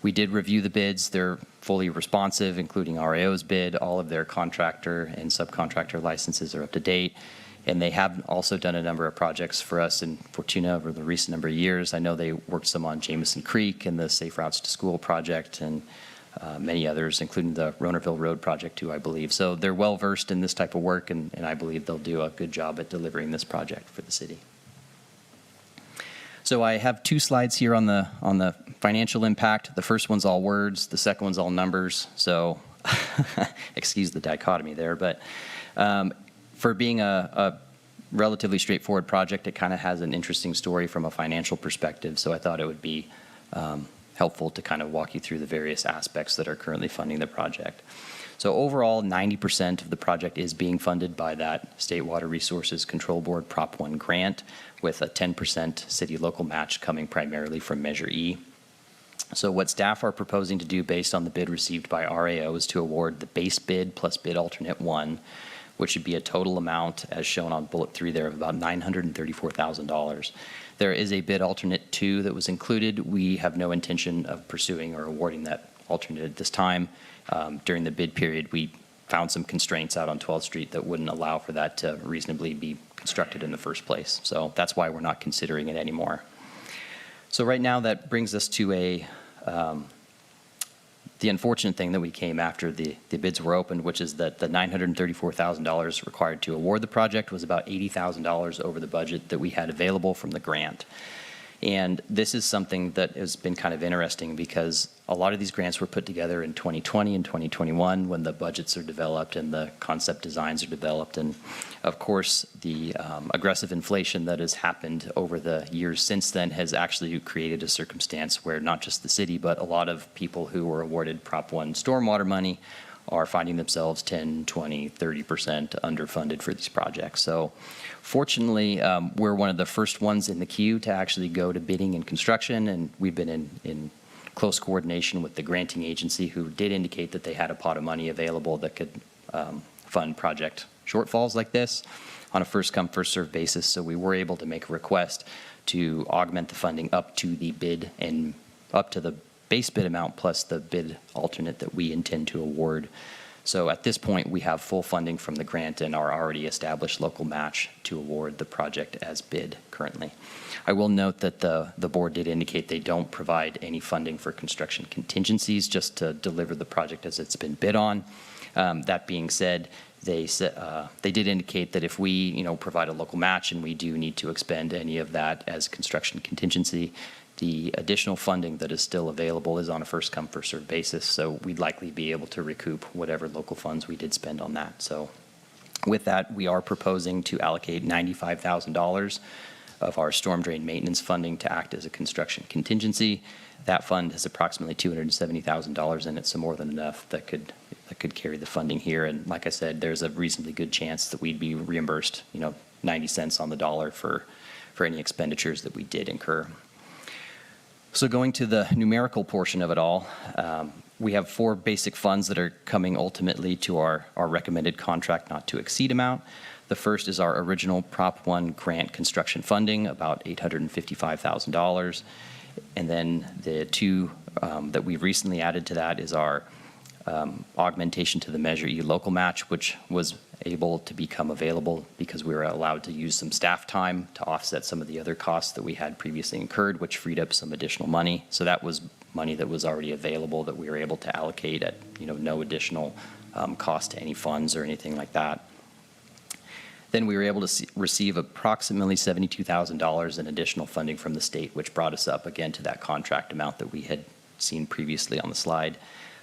We did review the bids. They're fully responsive, including RAO's bid. All of their contractor and subcontractor licenses are up to date. And they have also done a number of projects for us in Fortuna over the recent number of years. I know they worked some on Jameson Creek and the Safe Routes to School project, and many others, including the Ronerville Road project too, I believe. So they're well-versed in this type of work, and I believe they'll do a good job at delivering this project for the city. So I have 2 slides here on the financial impact. The first one's all words, the second one's all numbers. So excuse the dichotomy there, but for being a relatively straightforward project, it kind of has an interesting story from a financial perspective. So I thought it would be helpful to kind of walk you through the various aspects that are currently funding the project. So overall, 90% of the project is being funded by that State Water Resources Control Board Prop 1 grant, with a 10% city local match coming primarily from Measure E. So what staff are proposing to do based on the bid received by RAO is to award the base bid plus bid alternate 1, which would be a total amount, as shown on bullet 3 there, of about $934,000. There is a bid alternate 2 that was included. We have no intention of pursuing or awarding that alternate at this time. During the bid period, we found some constraints out on 12th Street that wouldn't allow for that to reasonably be constructed in the first place. So that's why we're not considering it anymore. So right now, that brings us to the unfortunate thing that we came after the bids were opened, which is that the $934,000 required to award the project was about $80,000 over the budget that we had available from the grant. And this is something that has been kind of interesting because a lot of these grants were put together in 2020 and 2021 when the budgets are developed and the concept designs are developed. And of course, the aggressive inflation that has happened over the years since then has actually created a circumstance where not just the city, but a lot of people who were awarded Prop 1 stormwater money are finding themselves 10, 20, 30% underfunded for these projects. So fortunately, we're one of the first ones in the queue to actually go to bidding and construction, and we've been in close coordination with the granting agency, who did indicate that they had a pot of money available that could fund project shortfalls like this on a first-come, first-served basis. So we were able to make a request to augment the funding up to the bid and up to the base bid amount plus the bid alternate that we intend to award. So at this point, we have full funding from the grant and our already established local match to award the project as bid currently. I will note that the board did indicate they don't provide any funding for construction contingencies, just to deliver the project as it's been bid on. That being said, they did indicate that if we provide a local match and we do need to expend any of that as construction contingency, the additional funding that is still available is on a first-come, first-served basis, so we'd likely be able to recoup whatever local funds we did spend on that. So with that, we are proposing to allocate $95,000 of our storm drain maintenance funding to act as a construction contingency. That fund has approximately $270,000 in it, so more than enough that could carry the funding here. And like I said, there's a reasonably good chance that we'd be reimbursed, 90 cents on the dollar for any expenditures that we did incur. So going to the numerical portion of it all, we have 4 basic funds that are coming ultimately to our recommended contract not to exceed amount. The first is our original Prop 1 grant construction funding, about $855,000. And then the 2 that we've recently added to that is our augmentation to the Measure E local match, which was able to become available because we were allowed to use some staff time to offset some of the other costs that we had previously incurred, which freed up some additional money. So that was money that was already available that we were able to allocate at no additional cost to any funds or anything like that. Then we were able to receive approximately $72,000 in additional funding from the state, which brought us up again to that contract amount that we had seen previously on the slide.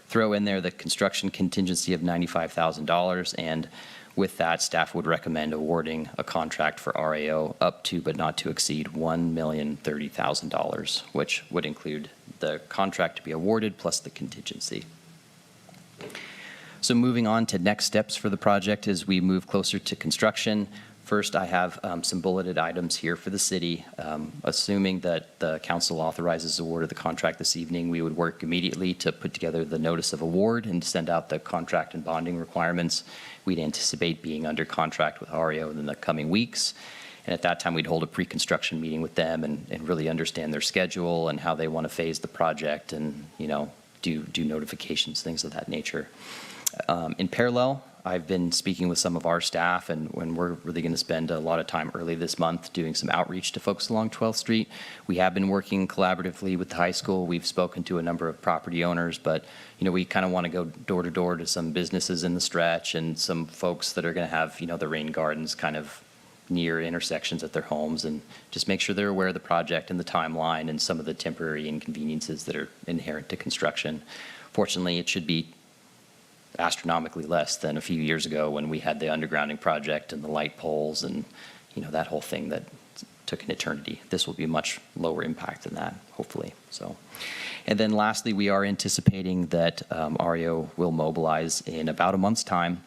Throw in there the construction contingency of $95,000, and with that, staff would recommend awarding a contract for RAO up to but not to exceed $1,030,000, which would include the contract to be awarded plus the contingency. So moving on to next steps for the project as we move closer to construction. First, I have some bulleted items here for the city. Assuming that the council authorizes award of the contract this evening, we would work immediately to put together the notice of award and send out the contract and bonding requirements. We'd anticipate being under contract with REO in the coming weeks. And at that time, we'd hold a pre-construction meeting with them and really understand their schedule and how they want to phase the project and, do notifications, things of that nature. In parallel, I've been speaking with some of our staff, and when we're really going to spend a lot of time early this month doing some outreach to folks along 12th Street. We have been working collaboratively with the high school. We've spoken to a number of property owners, but we kind of want to go door to door to some businesses in the stretch and some folks that are going to have the rain gardens kind of near intersections at their homes, and just make sure they're aware of the project and the timeline and some of the temporary inconveniences that are inherent to construction. Fortunately, it should be astronomically less than a few years ago when we had the undergrounding project and the light poles and that whole thing that took an eternity. This will be much lower impact than that, hopefully. So, and then lastly, we are anticipating that REO will mobilize in about a month's time,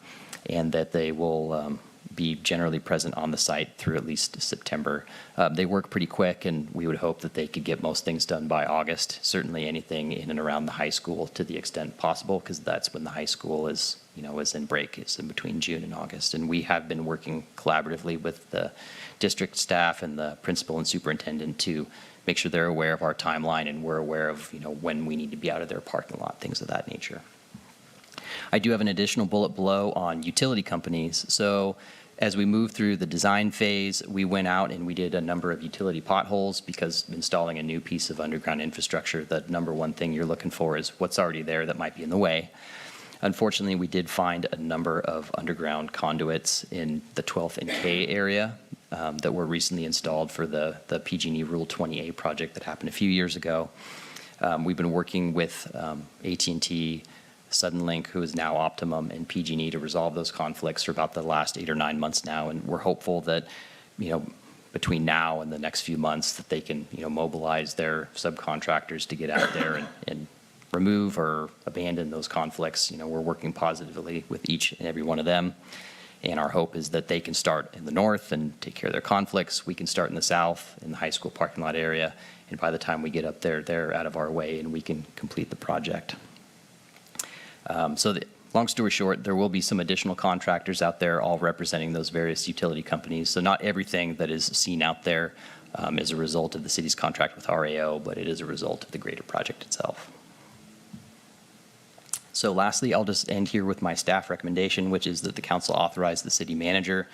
and that they will be generally present on the site through at least September. They work pretty quick, and we would hope that they could get most things done by August, certainly anything in and around the high school to the extent possible, because that's when the high school is, is in break, is in between June and August. And we have been working collaboratively with the district staff and the principal and superintendent to make sure they're aware of our timeline, and we're aware of, when we need to be out of their parking lot, things of that nature. I do have an additional bullet below on utility companies. So as we move through the design phase, we went out and we did a number of utility potholes, because installing a new piece of underground infrastructure, the number one thing you're looking for is what's already there that might be in the way. Unfortunately, we did find a number of underground conduits in the 12th and K area that were recently installed for the PG&E Rule 20A project that happened a few years ago. We've been working with AT&T, Suddenlink, who is now Optimum, and PG&E to resolve those conflicts for about the last 8 or 9 months now, and we're hopeful that between now and the next few months that they can mobilize their subcontractors to get out there and remove or abandon those conflicts. We're working positively with each and every one of them, and our hope is that they can start in the north and take care of their conflicts. We can start in the south in the high school parking lot area, and by the time we get up there, they're out of our way and we can complete the project. Long story short, there will be some additional contractors out there, all representing those various utility companies. So not everything that is seen out there is a result of the city's contract with REO, but it is a result of the greater project itself. So lastly, I'll just end here with my staff recommendation, which is that the council authorize the city manager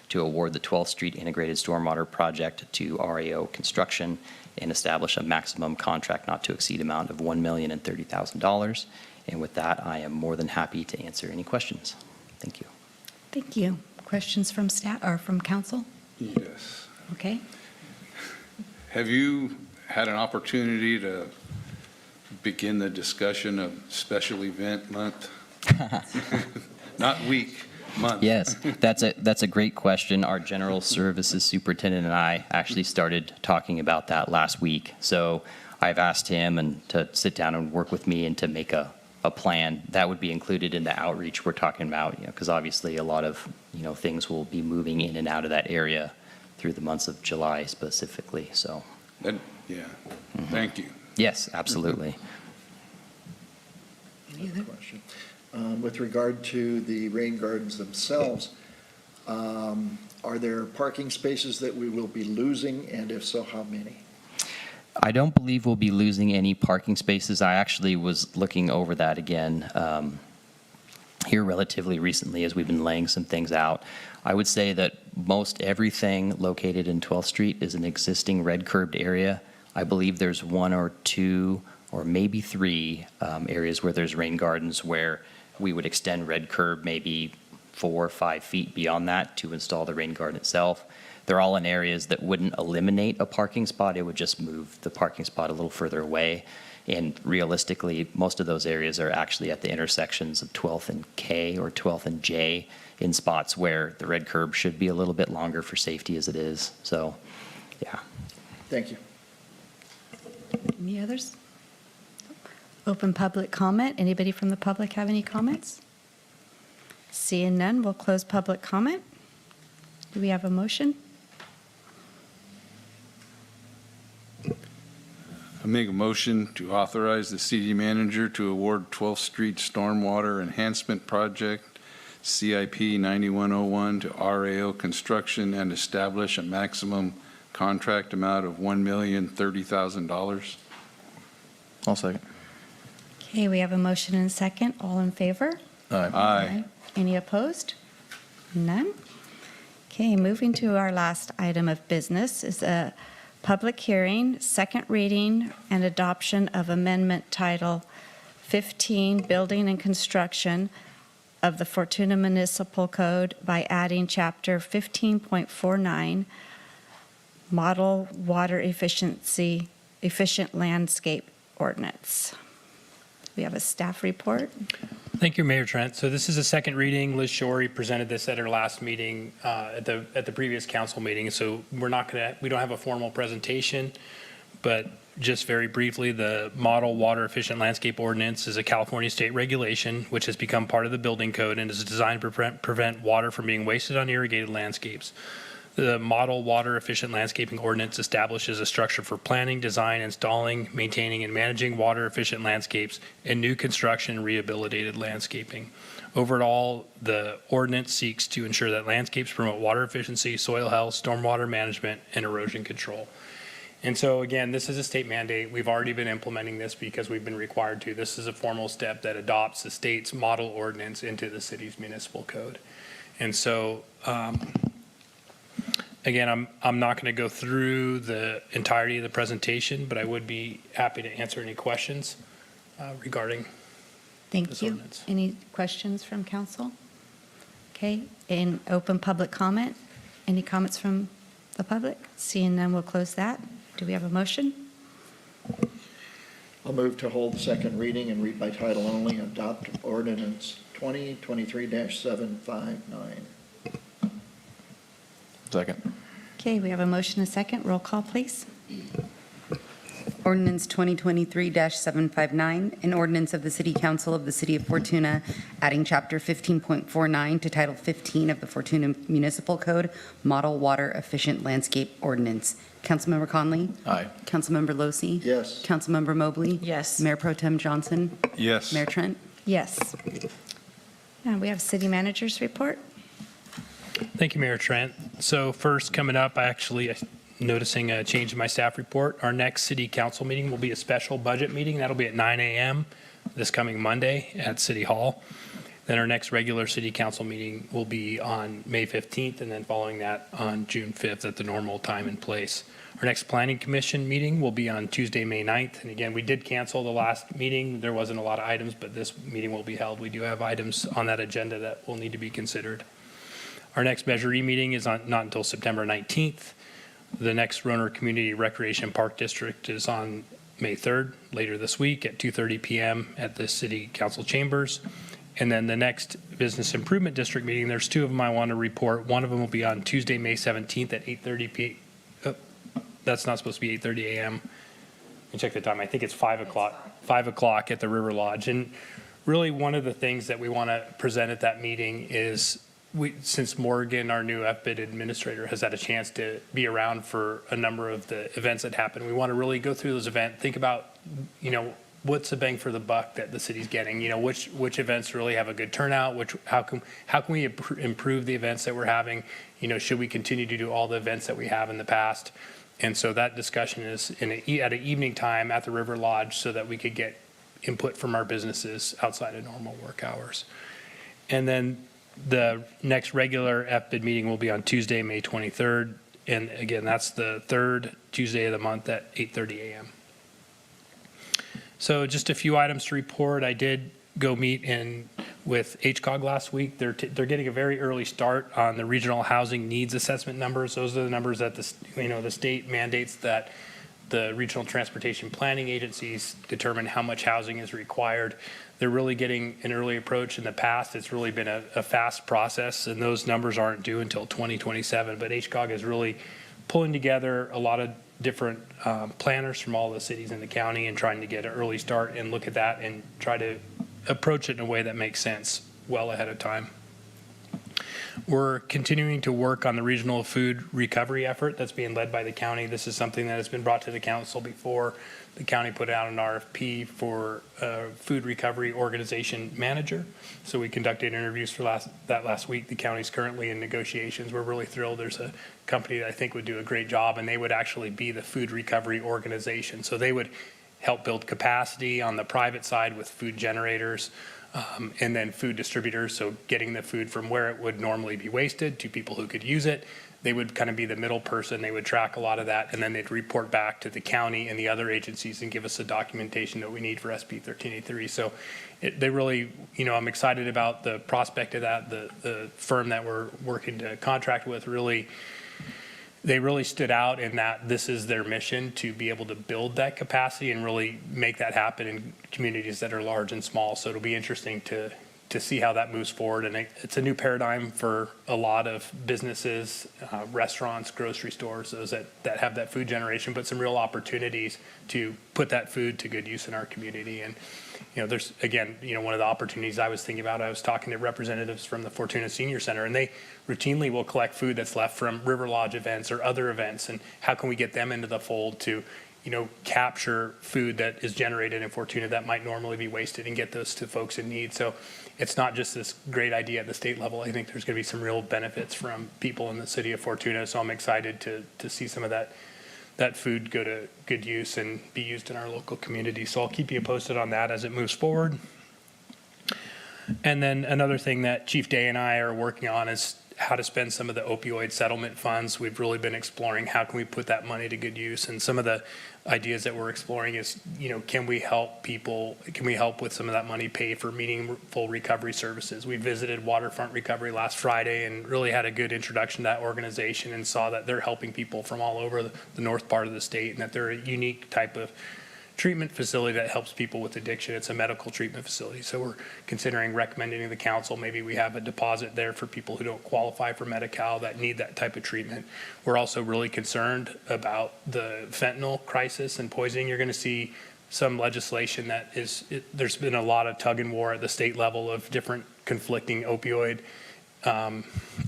to award the 12th Street Integrated Stormwater Project to REO Construction and establish a maximum contract not to exceed amount of $1,030,000. And with that, I am more than happy to answer any questions. Thank you.
Thank you. Questions from staff or from council?
Yes.
Okay.
Have you had an opportunity to begin the discussion of special event month? Not week, month.
Yes, that's a great question. Our general services superintendent and I actually started talking about that last week. So I've asked him and to sit down and work with me and to make a plan that would be included in the outreach we're talking about, because obviously a lot of things will be moving in and out of that area through the months of July specifically. So
Thank you.
Yes, absolutely.
Question. With regard to the rain gardens themselves, are there parking spaces that we will be losing, and if so, how many?
I don't believe we'll be losing any parking spaces. I actually was looking over that again here relatively recently as we've been laying some things out. I would say that most everything located in 12th Street is an existing red curbed area. I believe there's 1 or 2 or maybe 3 areas where there's rain gardens where we would extend red curb maybe 4 or 5 feet beyond that to install the rain garden itself. They're all in areas that wouldn't eliminate a parking spot. It would just move the parking spot a little further away. And realistically, most of those areas are actually at the intersections of 12th and K or 12th and J in spots where the red curb should be a little bit longer for safety as it is. So, yeah.
Thank you.
Any others? Open public comment. Anybody from the public have any comments? Seeing none, we'll close public comment. Do we have a motion?
I make a motion to authorize the city manager to award 12th Street Stormwater Enhancement Project, CIP 9101, to REO Construction and establish a maximum contract amount of $1,030,000.
I'll second.
Okay, we have a motion and a second. All in favor?
Aye.
Any opposed? None? Okay, moving to our last item of business is a public hearing, second reading, and adoption of amendment title 15, Building and Construction of the Fortuna Municipal Code by adding chapter 15.49, Model Water Efficiency, Efficient Landscape Ordinance. We have a staff report.
Thank you, Mayor Trent. So this is a second reading. Liz Shorey presented this at her last meeting, at the previous council meeting. So we don't have a formal presentation, but just very briefly, the Model Water Efficient Landscape Ordinance is a California state regulation which has become part of the building code and is designed to prevent water from being wasted on irrigated landscapes. The Model Water Efficient Landscaping Ordinance establishes a structure for planning, design, installing, maintaining, and managing water efficient landscapes and new construction and rehabilitated landscaping. Overall, the ordinance seeks to ensure that landscapes promote water efficiency, soil health, stormwater management, and erosion control. And so again, this is a state mandate. We've already been implementing this because we've been required to. This is a formal step that adopts the state's model ordinance into the city's municipal code. And so, again, I'm not going to go through the entirety of the presentation, but I would be happy to answer any questions regarding
Thank
this
you.
ordinance.
Any questions from council? Okay, in open public comment, any comments from the public? Seeing none, we'll close that. Do we have a motion?
I'll move to hold the second reading and read by title only, adopt ordinance 2023-759.
Second.
Okay, we have a motion and a second. Roll call, please.
Ordinance 2023-759, an ordinance of the City Council of the City of Fortuna, adding Chapter 15.49 to Title 15 of the Fortuna Municipal Code, Model Water Efficient Landscape Ordinance. Councilmember Conley?
Aye.
Councilmember Losi?
Yes.
Councilmember Mobley?
Yes.
Mayor Pro Tem Johnson?
Yes.
Mayor Trent?
Yes. Now we have city manager's report.
Thank you, Mayor Trent. So first, coming up, noticing a change in my staff report. Our next city council meeting will be a special budget meeting. That'll be at 9 a.m. this coming Monday at City Hall. Then our next regular city council meeting will be on May 15th, and then following that on June 5th at the normal time and place. Our next planning commission meeting will be on Tuesday, May 9th. And again, we did cancel the last meeting. There wasn't a lot of items, but this meeting will be held. We do have items on that agenda that will need to be considered. Our next Measure E meeting is not until September 19th. The next Roner Community Recreation Park District is on May 3rd, later this week at 2:30 p.m. at the City Council Chambers. And then the next Business Improvement District meeting, there's two of them I want to report. One of them will be on Tuesday, May 17th at 8:30 p.m. That's not supposed to be 8:30 a.m. Let me check the time. I think it's 5 o'clock. 5 o'clock at the River Lodge. And really one of the things that we want to present at that meeting is since Morgan, our new FBID administrator, has had a chance to be around for a number of the events that happen, we want to really go through those events, think about, what's the bang for the buck that the city's getting? Which events really have a good turnout? How can we improve the events that we're having? Should we continue to do all the events that we have in the past? And so that discussion is at an evening time at the River Lodge so that we could get input from our businesses outside of normal work hours. And then the next regular FBID meeting will be on Tuesday, May 23rd. And again, that's the third Tuesday of the month at 8:30 a.m. So just a few items to report. I did go meet with HCOG last week. They're getting a very early start on the regional housing needs assessment numbers. Those are the numbers that the state mandates that the regional transportation planning agencies determine how much housing is required. They're really getting an early approach. In the past, it's really been a fast process, and those numbers aren't due until 2027. But HCOG is really pulling together a lot of different planners from all the cities in the county and trying to get an early start and look at that and try to approach it in a way that makes sense well ahead of time. We're continuing to work on the regional food recovery effort that's being led by the county. This is something that has been brought to the council before. The county put out an RFP for a food recovery organization manager. So we conducted interviews for last week. The county's currently in negotiations. We're really thrilled. There's a company that I think would do a great job, and they would actually be the food recovery organization. So they would help build capacity on the private side with food generators, and then food distributors, so getting the food from where it would normally be wasted to people who could use it. They would kind of be the middle person. They would track a lot of that, and then they'd report back to the county and the other agencies and give us the documentation that we need for SB 1383. So they really, I'm excited about the prospect of that. The firm that we're working to contract with they really stood out in that this is their mission, to be able to build that capacity and really make that happen in communities that are large and small. So it'll be interesting to see how that moves forward. And it's a new paradigm for a lot of businesses, restaurants, grocery stores, those that have that food generation, but some real opportunities to put that food to good use in our community. And there's, again, one of the opportunities I was thinking about, I was talking to representatives from the Fortuna Senior Center, and they routinely will collect food that's left from River Lodge events or other events, and how can we get them into the fold to capture food that is generated in Fortuna that might normally be wasted and get those to folks in need. So it's not just this great idea at the state level. I think there's going to be some real benefits from people in the city of Fortuna. So I'm excited to see some of that food go to good use and be used in our local community. So I'll keep you posted on that as it moves forward. And then another thing that Chief Day and I are working on is how to spend some of the opioid settlement funds. We've really been exploring how can we put that money to good use. And some of the ideas that we're exploring is, can we help people, can we help with some of that money pay for meaningful recovery services? We visited Waterfront Recovery last Friday and really had a good introduction to that organization and saw that they're helping people from all over the north part of the state, and that they're a unique type of treatment facility that helps people with addiction. It's a medical treatment facility. So we're considering recommending to the council, maybe we have a deposit there for people who don't qualify for Medi-Cal that need that type of treatment. We're also really concerned about the fentanyl crisis and poisoning. You're going to see some legislation that there's been a lot of tug and war at the state level of different conflicting opioid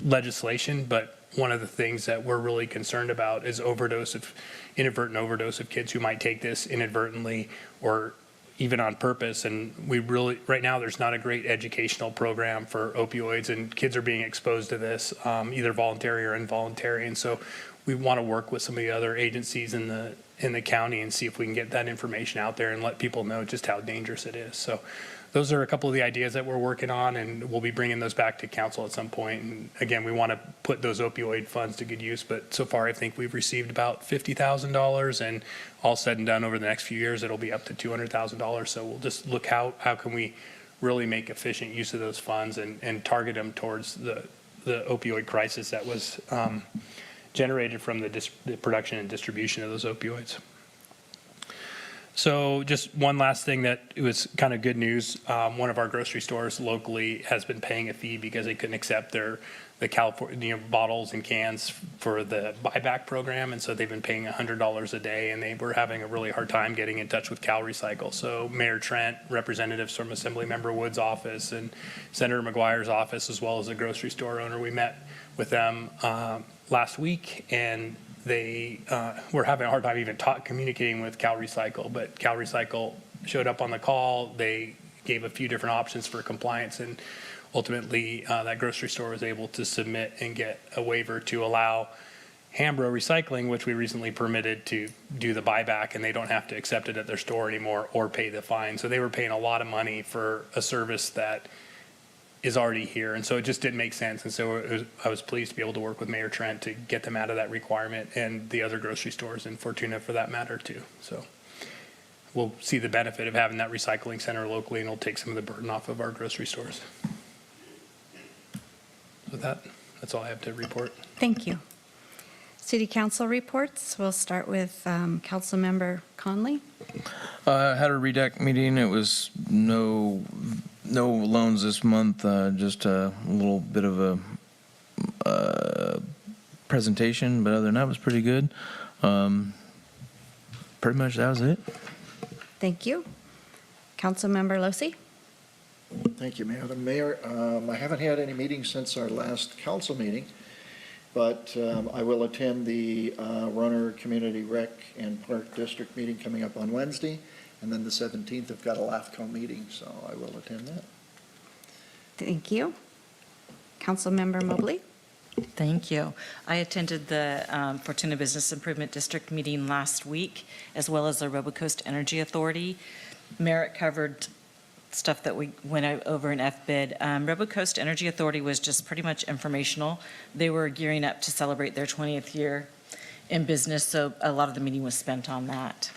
legislation, but one of the things that we're really concerned about is inadvertent overdose of kids who might take this inadvertently or even on purpose. And right now, there's not a great educational program for opioids, and kids are being exposed to this, either voluntary or involuntary. And so we want to work with some of the other agencies in the county and see if we can get that information out there and let people know just how dangerous it is. So those are a couple of the ideas that we're working on, and we'll be bringing those back to council at some point. And again, we want to put those opioid funds to good use, but so far I think we've received about $50,000, and all said and done over the next few years, it'll be up to $200,000. So we'll just look how can we really make efficient use of those funds and target them towards the opioid crisis that was generated from the production and distribution of those opioids. So just one last thing that it was kind of good news. One of our grocery stores locally has been paying a fee because they couldn't accept the California bottles and cans for the buyback program, and so they've been paying $100 a day, and they were having a really hard time getting in touch with Cal Recycle. So Mayor Trent, representatives from Assemblymember Wood's office and Senator McGuire's office, as well as the grocery store owner, we met with them last week, and they were having a hard time even communicating with Cal Recycle, but Cal Recycle showed up on the call. They gave a few different options for compliance, and ultimately that grocery store was able to submit and get a waiver to allow Hambro Recycling, which we recently permitted, to do the buyback, and they don't have to accept it at their store anymore or pay the fine. So they were paying a lot of money for a service that is already here, and so it just didn't make sense. And so I was pleased to be able to work with Mayor Trent to get them out of that requirement, and the other grocery stores in Fortuna for that matter too. So we'll see the benefit of having that recycling center locally, and it'll take some of the burden off of our grocery stores. With that, that's all I have to report.
Thank you. City Council reports. We'll start with Councilmember Conley.
Had a REDAC meeting. It was no loans this month, just a little bit of a presentation, but other than that, it was pretty good. Pretty much that was it.
Thank you. Councilmember Losi.
Thank you, Madam Mayor. I haven't had any meetings since our last council meeting, but I will attend the Runner Community Rec and Park District meeting coming up on Wednesday, and then the 17th I've got a LAFCO meeting, so I will attend that.
Thank you. Councilmember Mobley.
Thank you. I attended the Fortuna Business Improvement District meeting last week, as well as the Robocoast Energy Authority. Merritt covered stuff that we went over in FBID. Robocoast Energy Authority was just pretty much informational. They were gearing up to celebrate their 20th year in business, so a lot of the meeting was spent on that.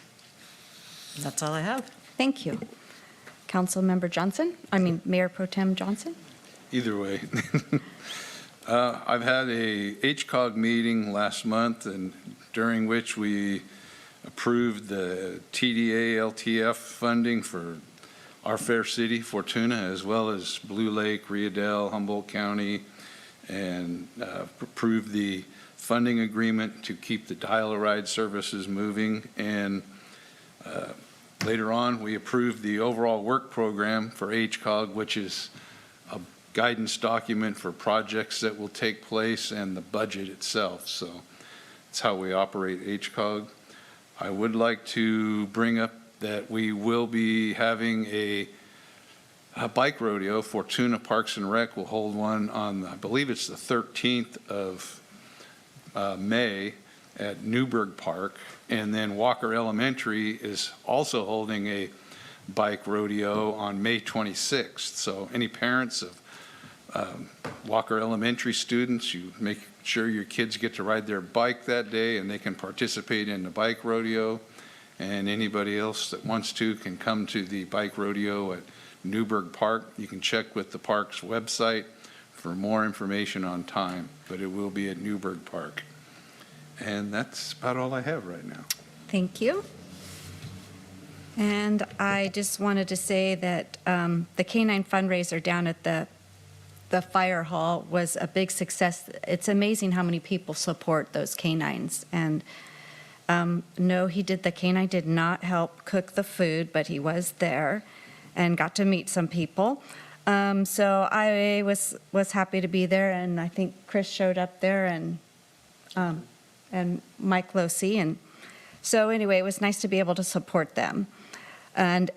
That's all I have.
Thank you. Mayor Pro Tem Johnson?
Either way. I've had a HCOG meeting last month, and during which we approved the TDA LTF funding for our fair city, Fortuna, as well as Blue Lake, Riadel, Humboldt County, and approved the funding agreement to keep the dial-a-ride services moving. And later on, we approved the overall work program for HCOG, which is a guidance document for projects that will take place and the budget itself. So that's how we operate HCOG. I would like to bring up that we will be having a bike rodeo. Fortuna Parks and Rec will hold one on, I believe it's the 13th of May at Newburgh Park. And then Walker Elementary is also holding a bike rodeo on May 26th. So any parents of Walker Elementary students, you make sure your kids get to ride their bike that day and they can participate in the bike rodeo. And anybody else that wants to can come to the bike rodeo at Newburgh Park. You can check with the park's website for more information on time, but it will be at Newburgh Park. And that's about all I have right now.
Thank you. And I just wanted to say that the canine fundraiser down at the fire hall was a big success. It's amazing how many people support those canines. And no, the canine did not help cook the food, but he was there and got to meet some people. So I was happy to be there, and I think Chris showed up there, and Mike Losey. And so anyway, it was nice to be able to support them. And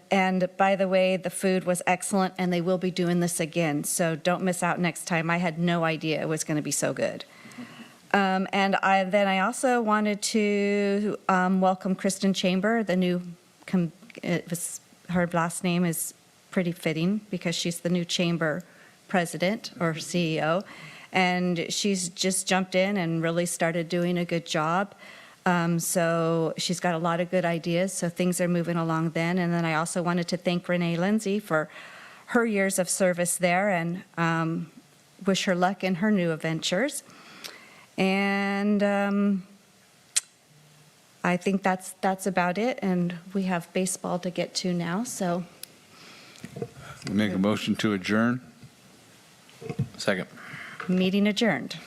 by the way, the food was excellent, and they will be doing this again. So don't miss out next time. I had no idea it was going to be so good. And I also wanted to welcome Kristen Chamber, the new, her last name is pretty fitting because she's the new chamber president or CEO. And she's just jumped in and really started doing a good job. So she's got a lot of good ideas, so things are moving along then. And then I also wanted to thank Renee Lindsay for her years of service there and wish her luck in her new ventures. And I think that's about it, and we have baseball to get to now, so.
We make a motion to adjourn.
Second.
Meeting adjourned.